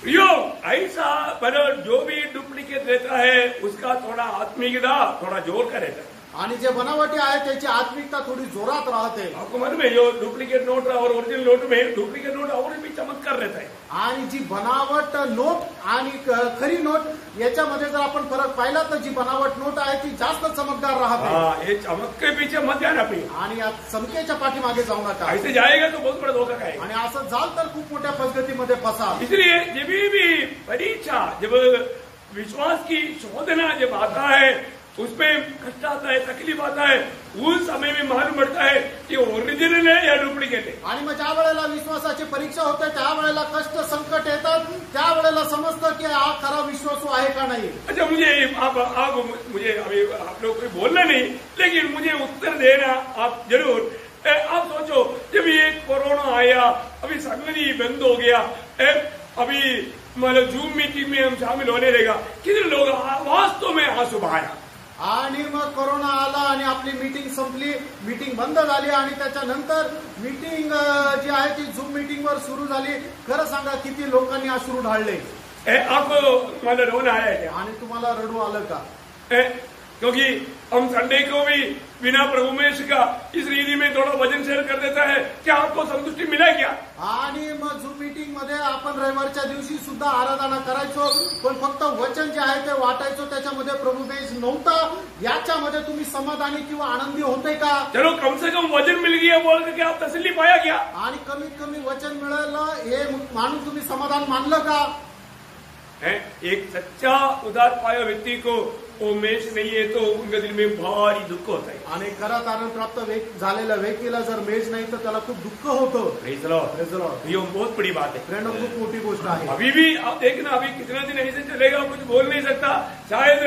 प्रियो, ऐसा मतलब जो भी डुप्लीकेट रहता है उसका थोड़ा आत्मिकता थोड़ा जोर का रहता है. आणि जे बनावटी आहे त्याची आत्मिकता थोडी जोरात राहते. आपको मालूम है, जो डुप्लीकेट नोट और ओरिजिनल नोट में डुप्लीकेट नोट और भी चमत्कार रहता है. आणि जी बनावट नोट आणि खरी नोट याच्यामध्ये जर आपण फरक पाहिला तर जी बनावट नोट आहे ती जास्त चमकदार राहते. ये चमक के पीछे मत जाना प्रिय. आणि या चमकेच्या पाठीमागे जाऊ नका. ऐसे जाएगा तो बहुत बड़ा धोखा खाएगा. आणि असं झालं तर खूप मोठ्या पद्धतीमध्ये फसा. इसलिए जब भी परीक्षा, जब विश्वास की शोधना जब आता है, उसमें कष्ट आता है, तकलीफ आता है, उस समय में मालूम पड़ता है कि ओरिजिनल है या डुप्लीकेट है. आणि मग ज्या वेळेला विश्वासाची परीक्षा होते त्यावेळेला कष्ट संकट येतात, त्यावेळेला समजतं की हा खरा विश्वासू आहे का नाही. अच्छा, मुझे अभी आप लोग कोई बोलना नहीं, लेकिन मुझे उत्तर देना आप जरूर. आप सोचो, जब ये कोरोना आया, अभी संगति बंद हो गया, अभी मतलब जूम मीटिंग में हम शामिल होने लगा, कितने लोग वास्तव में आंसू बहाया. आणि मग कोरोना आला आणि आपली मीटिंग संपली, मीटिंग बंद झाली आणि त्याच्यानंतर मीटिंग जी आहे ती झूम मीटिंगवर सुरू झाली. खरं सांगा किती लोकांनी अश्रू ढाळले. आपको मतलब रोना आया क्या? आणि तुम्हाला रडू आलं का? क्योंकि हम संडे को भी बिना प्रभु में का इस रीति में थोड़ा वजन शेयर कर देता है. क्या आपको संतुष्टि मिला क्या? आणि मग झूम मीटिंग मध्ये आपण रविवारच्या दिवशी सुद्धा आराधना करायचो, पण फक्त वचन जे आहे ते वाटायचो, त्याच्यामध्ये प्रभुमेश नव्हता. याच्यामध्ये तुम्ही समाधानी किंवा आनंदी होते का? चलो, कम से कम वजन मिल गया बोल करके आप तसल्ली पाया क्या? आणि कमीत कमी वचन मिळालं हे मानून तुम्ही समाधान मानलं का? है। एक सच्चा उदार पाया व्यक्ति को वो मेष नहीं है तो उनके दिल में भारी दुःख होता है. आणि खरा तारण प्राप्त झालेल्या व्यक्तीला जर मेष नाही तर त्याला खूप दुःख होतं. Praise the Lord. ये बहुत बड़ी बात है. फ्रेंड खूप मोठी गोष्ट आहे. अभी भी आप देखना, अभी कितना दिन ऐसे चलेगा कुछ बोल नहीं सकता. शायद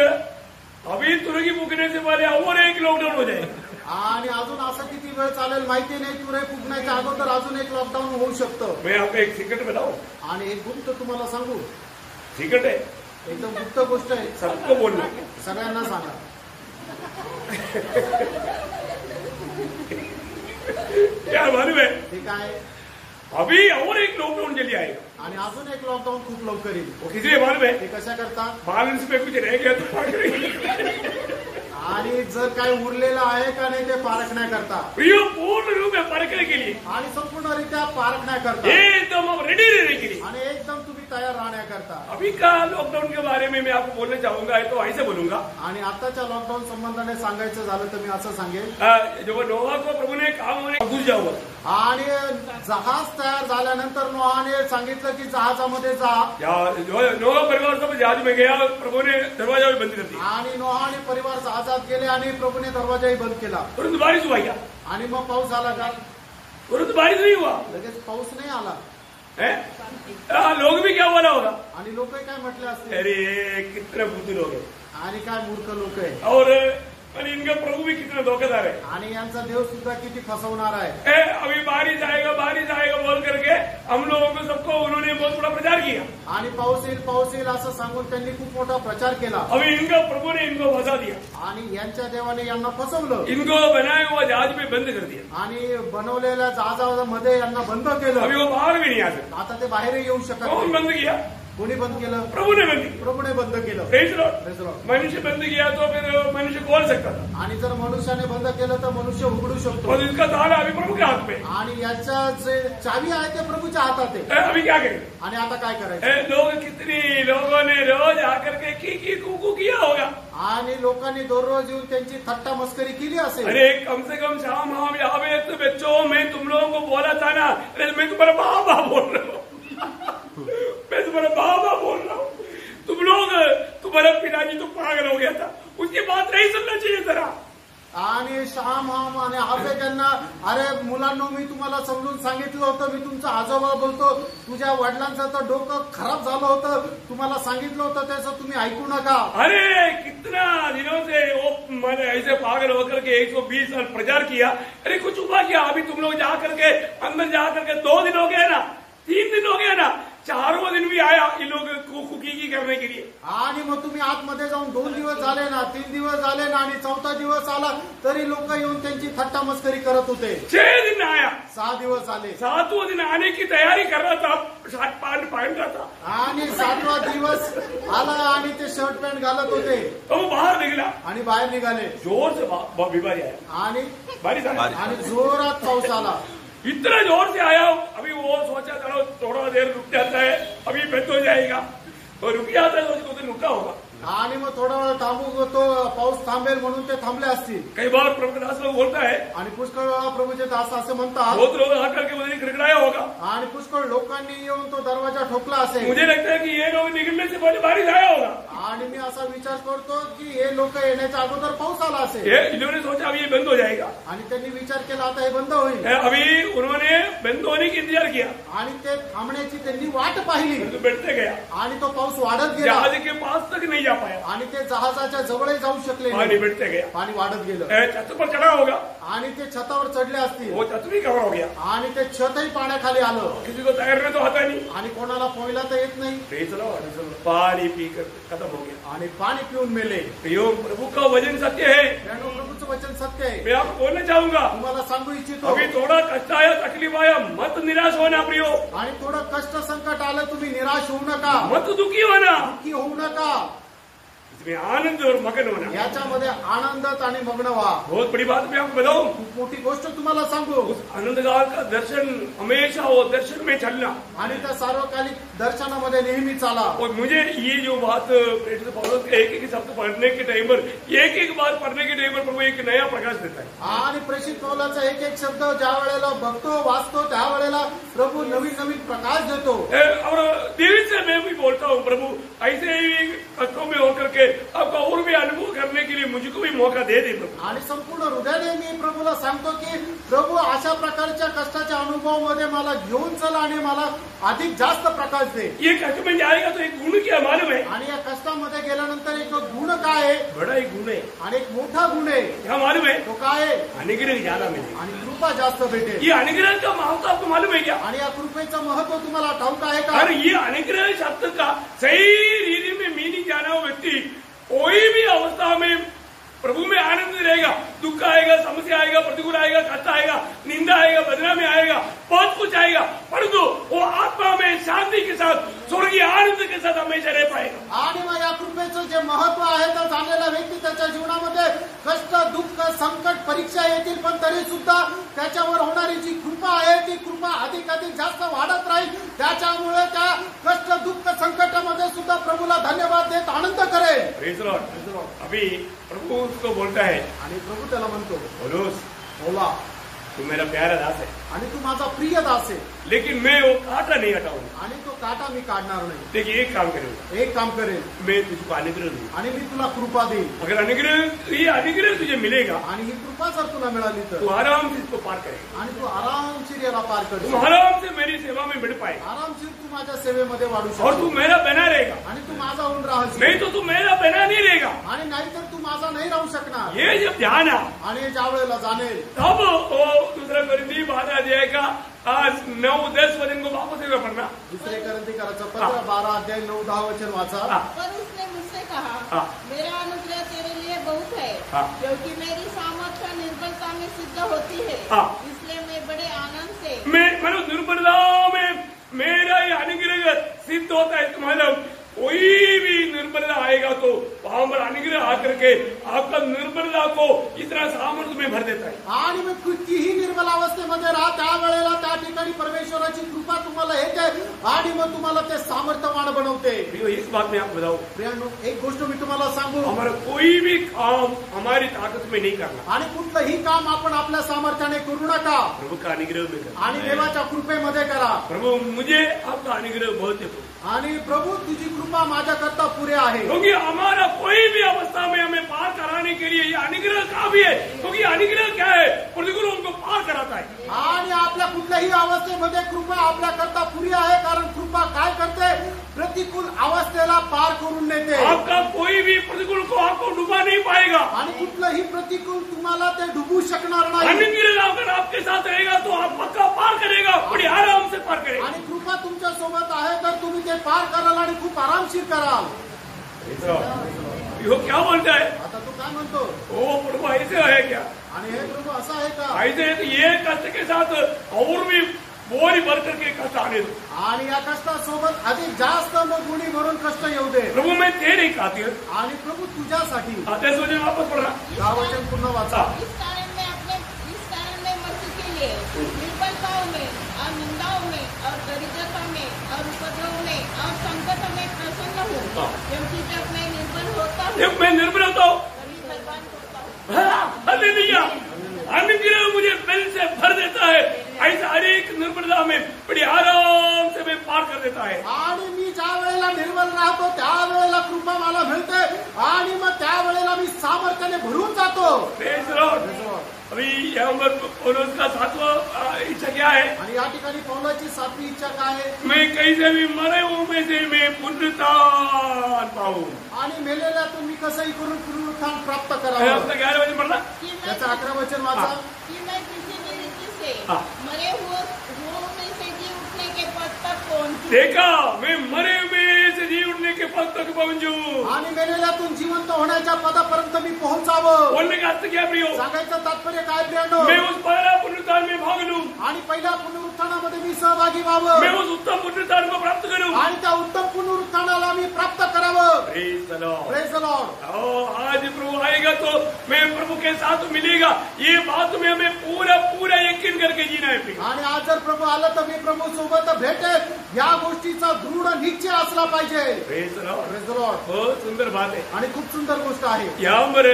अभी तुरगी फूकने से पहले और एक लॉकडाउन हो जाएगा. आणि अजून असं किती वेळ चालेल माहिती नाही. तुरे फुगण्याच्या अगोदर अजून एक लॉकडाऊन होऊ शकतं. मैं आपको एक सीक्रेट बताऊं. आणि एक गुप्त तुम्हाला सांगू. सीक्रेट है, एकदम गुप्त गोष्ट आहे. सबको बोलना, सगळ्यांना सांगा. क्या मालूम है, ते काय अभी और एक लॉकडाउन चली आएगा. आणि अजून एक लॉकडाऊन खूप लवकर येईल. वो किसी मालूम है, ते कशा करता. बैलेंस पे कुछ रह गया तो भाग रही. आणि जर काय उरलेलं आहे का नाही ते पारखण्याकरता. प्रियो पूर्ण रूप में परखने के लिए आणि संपूर्णरित्या पारखण्याकरता एकदम अब रेडी रहने के लिए आणि एकदम तुम्ही तयार राहण्याकरता. अभी का लॉकडाउन के बारे में मैं आपको बोलना चाहूंगा, तो ऐसे बोलूंगा. आणि आताच्या लॉकडाऊन संबंधाने सांगायचं झालं तर मी असं सांगेल, जो नोहा को प्रभु ने काम होने घुस जाओ. आणि जहाज तयार झाल्यानंतर नोहाने सांगितलं की जहाजामध्ये जा. नोहा परिवार सब जहाज में गया, प्रभु ने दरवाजा भी बंद कर दिया. आणि नोहा आणि परिवार जहाजात गेले आणि प्रभूने दरवाजाही बंद केला. तुरंत बारिश हुआ क्या? आणि मग पाऊस आला का? तुरंत बारिश नहीं हुआ. लगेच पाऊस नाही आला. लोग भी क्या बोला होगा, आणि लोक काय म्हटले असते, अरे कितने बुद्धू लोग हैं, आणि काय मूर्ख लोक आहे. और इनका प्रभु भी कितना धोखेदार है. आणि यांचा देव सुद्धा किती फसवणार आहे. अभी बारिश आएगा बोल करके हम लोगों को सबको उन्होंने बहुत बड़ा प्रचार किया. आणि पाऊस येईल असं सांगून त्यांनी खूप मोठा प्रचार केला. अभी इनका प्रभु ने इनको फंसा दिया. आणि यांच्या देवाने यांना फसवलं. इनको बनाया हुआ जहाज में बंद कर दिया. आणि बनवलेल्या जहाजामध्ये यांना बंद केलं. अभी वो बाहर भी नहीं आ सकते. आता ते बाहेर येऊ शकत कौन नाही. बंद किया? कोणी बंद केलं? प्रभुने बंद किया. प्रभूने बंद केलं. Praise the Lord. मनुष्य बंद किया तो फिर मनुष्य खोल सकता था. आणि जर मनुष्याने बंद केलं तर मनुष्य उघडू शकतो. और इसका ताला अभी प्रभु के हाथ में. आणि याच्या जे चावी आहे ते प्रभूच्या हातात आहे. अभी क्या करें? आणि आता काय करायचं? लोग कितनी लोगों ने रोज आकर के की कुकू किया होगा. आणि लोकांनी दररोज येऊन त्यांची थट्टा मस्करी केली असेल. अरे कम से कम शाम हम यहाँ तो बच्चों मैं तुम लोगों को बोला था ना, अरे मैं तुम्हारा बाबा बोल रहा हूँ. मैं तुम्हारा बाबा बोल रहा हूँ. तुम लोग, तुम्हारा पिताजी तो पागल हो गया था, उसकी बात नहीं सुनना चाहिए जरा. आणि श्याम हम आणि आबे त्यांना, अरे मुलांनो मी तुम्हाला समजून सांगितलं होतं, मी तुमचा आजोबा बोलतो, तुझ्या वडिलांचं तर डोकं खराब झालं होतं, तुम्हाला सांगितलं होतं त्याचं तुम्ही ऐकू नका. अरे कितना दिनों से वो मैंने ऐसे पागल होकर के 120 साल प्रचार किया. अरे कुछ हुआ क्या? अभी तुम लोग जाकर के अंदर जाकर के 2 दिन हो गए ना, 3 दिन हो गया ना, 4वां दिन भी आया ये लोग कुकी करने के लिए. आणि मग तुम्ही आतमध्ये जाऊन 2 दिवस झाले ना, 3 दिवस झाले ना, आणि 4था दिवस आला तरी लोक येऊन त्यांची थट्टा मस्करी करत होते. 6 दिन आया, 6 दिवस झाले. 7वां दिन आने की तैयारी कर रहा था, शर्ट पैंट पहन रहा था. आणि 7वा दिवस आला आणि ते शर्ट पॅन्ट घालत होते. तो वो बाहर निकला आणि बाहेर निघाले. जोर से बीमारी आया. आणि बारिश आणि जोरात पाऊस आला. इतना जोर से आया. अभी वो सोचा चलो थोड़ा देर रुक जाता है, अभी बंद हो जाएगा, तो रुक जाता है, तो रुका होगा. आणि मग थोडा वेळ थांबू, तो पाऊस थांबेल म्हणून ते थांबले असतील. कई बार प्रभु दास लोग बोलता है, आणि पुष्कळ वेळा प्रभूचे दास असे म्हणतात, बहुत लोग आकर के मुझे खड़खड़ाया होगा. आणि पुष्कळ लोकांनी येऊन तो दरवाजा ठोकला असेल. मुझे लगता है कि ये लोग निकलने से पहले बारिश आया होगा. आणि मी असा विचार करतो की हे लोक येण्याच्या अगोदर पाऊस आला असेल. इन्होंने सोचा अभी ये बंद हो जाएगा. आणि त्यांनी विचार केला आता हे बंद होईल. अभी उन्होंने बंद होने की इंतजार किया. आणि ते थांबण्याची त्यांनी वाट पाहिली. तो बैठते गया. आणि तो पाऊस वाढत गेला. जहाज के पास तक नहीं जा पाया. आणि ते जहाजाच्या जवळ जाऊ शकले पानी नाही. बैठते गया. पाणी वाढत गेलं. छत पर चढ़ा होगा. आणि ते छतावर चढले असतील. वो छत भी कवर हो गया. आणि ते छतही पाण्याखाली आलं. किसी को तैरने तो आता नहीं. आणि कोणाला पोहायला तर येत नाही. पानी पीकर खत्म हो गया. आणि पाणी पिऊन मेले. प्रियो प्रभु का वचन सत्य है. प्रभूचं वचन सत्य आहे. मैं आपको बोलना चाहूंगा, तुम्हाला सांगू इच्छितो, अभी थोड़ा कष्ट आया, तकलीफ आया, मत निराश होना प्रियो. आणि थोडं कष्ट संकट आलं तुम्ही निराश होऊ नका. मत दुखी होना. दुःखी होऊ नका. इसमें आनंद और मगन होना, याच्यामध्ये आनंदात आणि मग्न व्हा. बहुत बड़ी बात मैं आपको बताऊं. खूप मोठी गोष्ट तुम्हाला सांगू. उस आनंदगार का दर्शन हमेशा वो दर्शन में चलना, आणि त्या सार्वकालिक दर्शनामध्ये नेहमी चाला. और मुझे ये जो बात पौलुस के एक शब्द पढ़ने के टाइम पर, एक बार पढ़ने के टाइम पर प्रभु एक नया प्रकाश देता है. आणि प्रेषित पौलाचा एक शब्द ज्या वेळेला बघतो वाचतो त्यावेळेला प्रभू नवीन नवीन प्रकाश देतो. और दिल से मैं भी बोलता हूँ, प्रभु ऐसे ही कष्टों में होकर के आपका और भी अनुभव करने के लिए मुझको भी मौका दे दे प्रभु. आणि संपूर्ण हृदयाने मी प्रभूला सांगतो की प्रभू अशा प्रकारच्या कष्टाच्या अनुभवामध्ये मला घेऊन चला आणि मला अधिक जास्त प्रकाश दे. ये कष्ट में जाएगा तो एक गुण क्या मालूम है? आणि या कष्टामध्ये गेल्यानंतर एक गुण काय आहे? बड़ा एक गुण है. आणि एक मोठा गुण आहे. क्या मालूम है? तो काय आहे? अनुग्रह ज्यादा मिले आणि कृपा जास्त भेटेल. ये अनुग्रह का महत्व आपको मालूम है क्या? आणि या कृपेचं महत्व तुम्हाला ठाऊक आहे का? अरे ये अनुग्रह शब्द का सही रीति में मीनिंग जाना हो व्यक्ति कोई भी अवस्था में प्रभु में आनंद रहेगा. दुख आएगा, समस्या आएगा, प्रतिकूल आएगा, कष्ट आएगा, निंदा आएगा, बदनामी आएगा, बहुत कुछ आएगा, परंतु वो आत्मा में शांति के साथ, स्वर्गीय आनंद के साथ हमेशा रह पाएगा. आणि मग या कृपेचं जे महत्व आहे तर झालेला व्यक्ती त्याच्या जीवनामध्ये कष्ट, दुःख, संकट, परीक्षा येतील, पण तरी सुद्धा त्याच्यावर होणारी जी कृपा आहे ती कृपा अधिक जास्त वाढत राहील. त्याच्यामुळे त्या कष्ट, दुःख, संकटामध्ये सुद्धा प्रभूला धन्यवाद देत आनंद करेल. Praise the Lord. अभी प्रभु उसको बोलता है, आणि प्रभू त्याला म्हणतो, पौलुस बोला तू मेरा प्यारा दास है, आणि तू माझा प्रिय दास आहे, लेकिन मैं वो कांटा नहीं हटाऊंगा. आणि तो काटा मी काढणार नाही. देखिए एक काम करूंगा, एक काम करेल, मैं तुझको अनुग्रह दूंगा. आणि मी तुला कृपा देईल. अगर ये अनुग्रह तुझे मिलेगा आणि ही कृपा जर तुला मिळाली तू तर आराम से इसको पार करेगा. आणि तू आरामशीर याला पार तुम करशील. आराम से मेरी सेवा में बढ़ पाएगा आरामशीर तू माझ्या सेवेमध्ये वाढू और तू शकतो. मेरा बना रहेगा. आणि तू माझा होऊन राहशील. नहीं तो तू मेरा बना नहीं रहेगा. आणि नाहीतर तू माझा नाही राहू शकणार. ये जब ध्यान आ आणि ज्या वेळेला जाणेल तब वो दूसरा कोरिन्थी 12 अध्याय का आज 9-10 वचन को वापस एक बार पढ़ना. दुसरे करंथीकराचं पत्र 12 अध्याय 9-10 वचन वाचा. पर उसने मुझसे कहा, हाँ। मेरा अनुग्रह तेरे लिए बहुत है, हाँ। क्योंकि मेरी सामर्थ्य निर्बलता में सिद्ध होती है. हाँ। इसलिए मैं बड़े आनंद से मैं निर्बलता में मेरा ये अनुग्रह सिद्ध होता है. मतलब कोई भी निर्बलता आएगा तो वहां पर अनुग्रह आकर के आपका निर्बलता को इतना सामर्थ्य में भर देता है. आणि मग कितीही निर्मल अवस्थेमध्ये राहा त्यावेळेला त्या ठिकाणी परमेश्वराची कृपा तुम्हाला येते आणि मग तुम्हाला ते सामर्थ्यवान बनवते. इस बात में आपको बताओ, प्रियांनो, एक गोष्ट मी तुम्हाला सांगू, हमारा कोई भी काम हमारी ताकत में नहीं करना, आणि कुठलंही काम आपण आपल्या सामर्थ्याने करू नका, प्रभु का अनुग्रह में करना. आणि देवाच्या कृपेमध्ये करा. प्रभु मुझे आपका अनुग्रह बहुत है, आणि प्रभू तुझी कृपा माझ्याकरता पुरे आहे. क्योंकि हमारा कोई भी अवस्था में हमें पार कराने के लिए ये अनुग्रह काफी है. क्योंकि अनुग्रह क्या है? प्रतिकूल हमको पार कराता है. आणि आपल्या कुठल्याही अवस्थेमध्ये कृपा आपल्याकरता पुरी आहे, कारण कृपा काय करते? प्रतिकूल अवस्थेला पार करून नेते. आपका कोई भी प्रतिकूल को आपको डुबा नहीं पाएगा. आणि कुठलंही प्रतिकूल तुम्हाला ते डुबू शकणार नाही. अनुग्रह अगर आपके साथ रहेगा तो आप पक्का पार करेगा, बड़ी आराम से पार करेगा. आणि कृपा तुमच्या सोबत आहे तर तुम्ही ते पार कराल आणि खूप आरामशीर कराल. यो क्या बोलता है? आता तू काय म्हणतो? ओ प्रभु ऐसे है क्या? आणि हे प्रभू असं आहे का? ऐसे है तो ये कष्ट के साथ और भी बोरी भर करके कष्ट आने दो. आणि या कष्टासोबत अधिक जास्त मग गुणी भरून कष्ट येऊ दे. प्रभु मैं तेरे खातिर. आणि प्रभू तुझ्यासाठी. आते सोचे वापस पढ़ना. हा वचन पुन्हा वाचा. इस कारण मैं मसीह के लिए निर्बलताओं में और निंदाओं में और दरिद्रता में और उपद्रव में और संकट में प्रसन्न हूँ, क्योंकि जब मैं निर्बल होता हूँ जब मैं निर्बल होता हूँ तभी बलवान होता हूँ. हालेलुया. अनुग्रह मुझे बल से भर देता है. ऐसा हरेक निर्बलता में बड़ी आराम से मैं पार कर देता है. आणि मी ज्या वेळेला निर्बल राहतो त्यावेळेला कृपा मला मिळते आणि मग त्यावेळेला मी सामर्थ्याने भरून जातो. Praise the Lord. अभी यहाँ पर पौलुस का 7वां इच्छा क्या है? आणि या ठिकाणी पौलाची 7वी इच्छा काय आहे? मैं कहीं से भी मरे हुए में से मैं पुनरुत्थान पाऊं. आणि मेलेल्यातून मी कसंही करून पुनरुत्थान प्राप्त मैं करावं. आपका 11 वचन पढ़ना. त्याचं 11 वचन वाचा. कि मैं किसी भी रीति से हाँ। मरे हुए में से जी उठने के पद तक पहुंचूं. देखा, मैं मरे में से जी उठने के पद तक पहुंचू आणि मेलेल्यातून जिवंत होण्याच्या पदापर्यंत मी पोहोचावं. बोलने का अर्थ क्या प्रियो? सांगायचं तात्पर्य काय प्रियानो? मैं उस पहला पुनरुत्थान में भाग लूं, आणि पहिल्या पुनरुत्थानामध्ये मी सहभागी व्हावं मैं उस उत्तम पुनरुत्थान को प्राप्त करूं. आणि त्या उत्तम पुनरुत्थानाला मी प्राप्त करावं. Praise the Lord. Praise the Lord. आज प्रभु आएगा तो मैं प्रभु के साथ मिलेगा, ये बात में हमें पूरा पूरा यकीन करके जीना है प्रिय. आणि आज जर प्रभू आला तर मी प्रभू सोबत भेटेल या गोष्टीचा दृढ निश्चय असला पाहिजे. Praise the Lord. Praise the Lord. बहुत सुंदर बात है. आणि खूप सुंदर गोष्ट आहे. यहाँ पर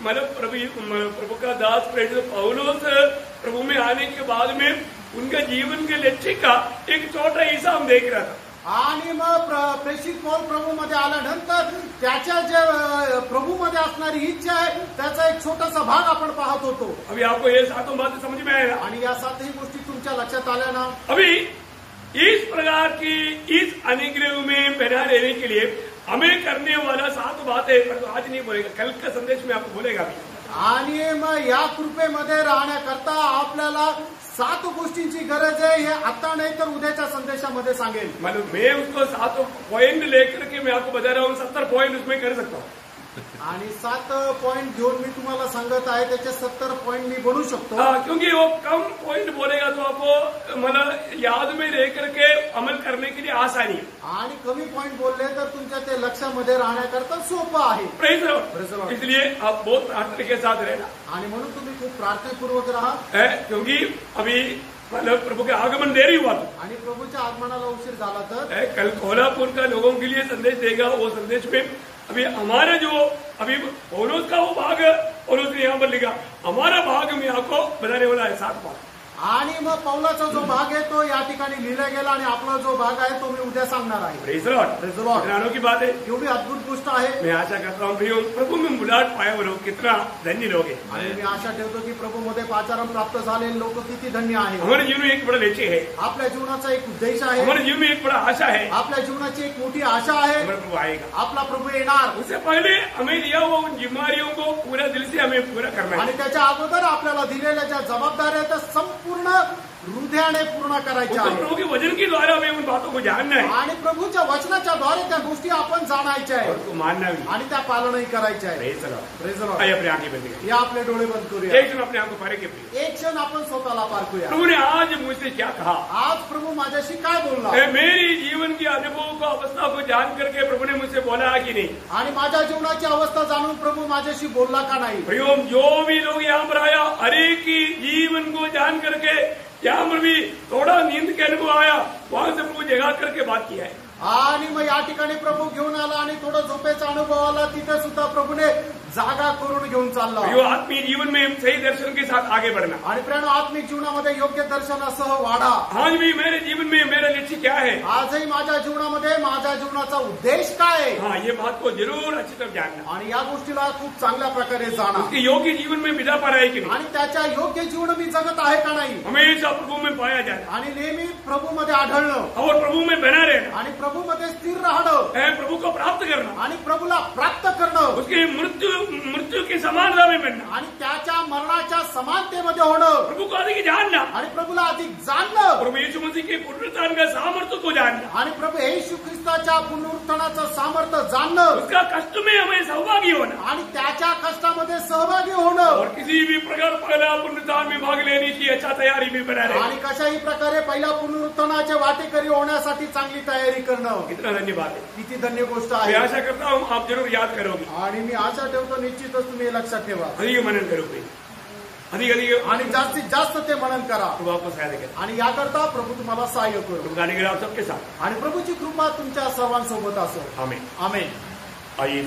मतलब प्रभु का दास प्रेरित पौलुस प्रभु में आने के बाद में उनका जीवन के लक्ष्य का एक छोटा हिस्सा हम देख रहा था. आणि मग प्रेषित पौल प्रभूमध्ये आल्यानंतर त्याच्या जे प्रभूमध्ये असणारी इच्छा आहे त्याचा एक छोटासा भाग आपण पाहत होतो. अभी आपको ये सातों बातें समझ में आएगा. आणि या सातही गोष्टी तुमच्या लक्षात आल्या ना? अभी इस प्रकार की इस अनुग्रह में बना रहने के लिए हमें करने वाला 7 बातें, पर तो आज नहीं बोलेगा, कल का संदेश में आपको बोलेगा भी. आणि मग या कृपेमध्ये राहण्याकरता आपल्याला 7 गोष्टींची गरज आहे. हे आता नाही तर उद्याच्या संदेशामध्ये सांगेल. मतलब मैं उसको 7 पॉइंट लेकर के मैं आपको बता रहा हूँ, 70 पॉइंट उसमें कर सकता हूँ. आणि 7 पॉइंट घेऊन मी तुम्हाला सांगत आहे त्याचे 70 पॉइंट मी बनवू शकतो. क्योंकि वो कम पॉइंट बोलेगा तो आपको मतलब याद में रह करके अमल करने के लिए आसानी है. आणि कमी पॉइंट बोलले तर तुमच्या ते लक्षामध्ये राहण्याकरता सोपं आहे. Praise the praise the Lord. Lord. इसलिए आप बहुत प्रार्थना के साथ रहना. आणि म्हणून तुम्ही खूप प्रार्थनापूर्वक राहा. क्योंकि अभी मतलब प्रभु के आगमन देरी हुआ था. आणि प्रभूच्या आगमनाला उशीर झाला तर कल कोल्हापुर का लोगों के लिए संदेश देगा. वो संदेश में अभी हमारे जो अभी पौलुस का वो भाग पौलुस ने यहाँ पर लिखा, हमारा भाग में आपको बताने वाला है 7 बात. आणि मग पौलाचा जो भाग आहे तो या ठिकाणी लिहिला गेला आणि आपला जो भाग आहे तो मी उद्या सांगणार आहे. Praise the Lord. Praise the Lord. हैरानों की बात है. एवढी अद्भुत गोष्ट आहे. मैं आशा करता हूँ प्रियो, प्रभु में मुलाकात पाए वो लोग कितना धन्य लोग हैं. आणि मी आशा ठेवतो की प्रभूमध्ये पाचारण प्राप्त झालेले लोक किती धन्य आहेत. हमारे जीवन में एक बड़ा लक्ष्य है. आपल्या जीवनाचा एक उद्देश आहे. हमारे जीवन में एक बड़ा आशा है. आपल्या जीवनाची एक मोठी आशा आहे. हमारा प्रभु आएगा. आपला प्रभू येणार. उससे पहले हमें दिया हुआ उन जिम्मेदारियों को पूरा दिल से हमें पूरा करना है. आणि त्याच्या अगोदर आपल्याला दिलेल्या ज्या जबाबदाऱ्या आहेत त्या संपूर्ण हृदयाने पूर्ण करायच्या तो आहेत. प्रभु के वचन के द्वारा हमें उन बातों को जानना है आणि प्रभूच्या वचनाच्या द्वारे त्या गोष्टी आपण जाणायच्या और आहेत उसको मानना भी. आणि त्या पालनही करायच्या आहेत. Praise the Lord. Praise the Lord. आइए अपनी आंखें बंद करें. या आपले डोळे बंद करूया. एक क्षण अपने आप को पारे के प्रिय. एक क्षण आपण स्वतःला पारखूया. प्रभु ने आज मुझसे क्या कहा? आज प्रभू माझ्याशी काय बोलला? मेरी जीवन की अनुभव को अवस्था को जान करके प्रभु ने मुझसे बोला कि नहीं? आणि माझ्या जीवनाची अवस्था जाणून प्रभू माझ्याशी बोलला का नाही? प्रियो, जो भी लोग यहाँ पर आया, हर एक की जीवन को जान करके यहाँ पर भी थोड़ा नींद के अनुभव आया, वहां से प्रभु जगा करके बात किया है. आणि मग या ठिकाणी प्रभू घेऊन आला आणि थोडं झोपेचा अनुभव आला, तिथे सुद्धा प्रभूने जागा करून घेऊन चालला. प्रियो, आत्मीय जीवन में सही दर्शन के साथ आगे बढ़ना. आणि प्रेरणा आत्मिक जीवनामध्ये योग्य दर्शनासह वाढा. आज भी मेरे जीवन में मेरा लक्ष्य क्या है? आजही माझ्या जीवनामध्ये माझ्या जीवनाचा उद्देश काय आहे? हाँ, ये बात को जरूर अच्छी तरह जानना. आणि या गोष्टीला खूप चांगल्या प्रकारे जाणा. उसके योग्य जीवन में बिता पा रहा है कि नहीं? आणि त्याच्या योग्य जीवन मी जगत आहे का नाही? हमेशा प्रभु में पाया जाना आणि नेहमी प्रभूमध्ये आढळणं और प्रभु में बना रहना, आणि प्रभूमध्ये स्थिर राहणं प्रभु को प्राप्त करना, आणि प्रभूला प्राप्त करणं, उसके मृत्यू की समानता में बनना, आणि त्याच्या मरणाच्या समानतेमध्ये होणं, प्रभु को अधिक जानना, आणि प्रभूला अधिक जाणणं, प्रभु यीशु मसीह के पुनरुत्थान का सामर्थ्य को जानना, आणि प्रभू येशू ख्रिस्ताच्या पुनरुत्थानाचं सामर्थ्य जाणणं, उसका कष्ट में हमें सहभागी होना आणि त्याच्या कष्टामध्ये सहभागी होणं, और किसी भी प्रकार पहला पुनरुत्थान में भाग लेने की अच्छा तैयारी में बना रहे. आणि कशाही प्रकारे पहिल्या पुनरुत्थानाच्या वाटेकरी होण्यासाठी चांगली तयारी करणं. कितना धन्यवाद है. किती धन्य गोष्ट मैं आहे. आशा करता हूँ आप जरूर याद करोगे, आणि मी आशा ठेवतो निश्चितच तुम्ही हे लक्षात ठेवा अधिक मनन करोगे, अधिक अधिक आणि जास्तीत जास्त ते मनन करा. प्रभु आपको सहायता करे. आणि याकरता प्रभू तुम्हाला सहाय्य करू. प्रभु का अनुग्रह आप सबके साथ. आणि प्रभूची कृपा तुमच्या सर्वांसोबत असो. आमीन. आमेन. आइए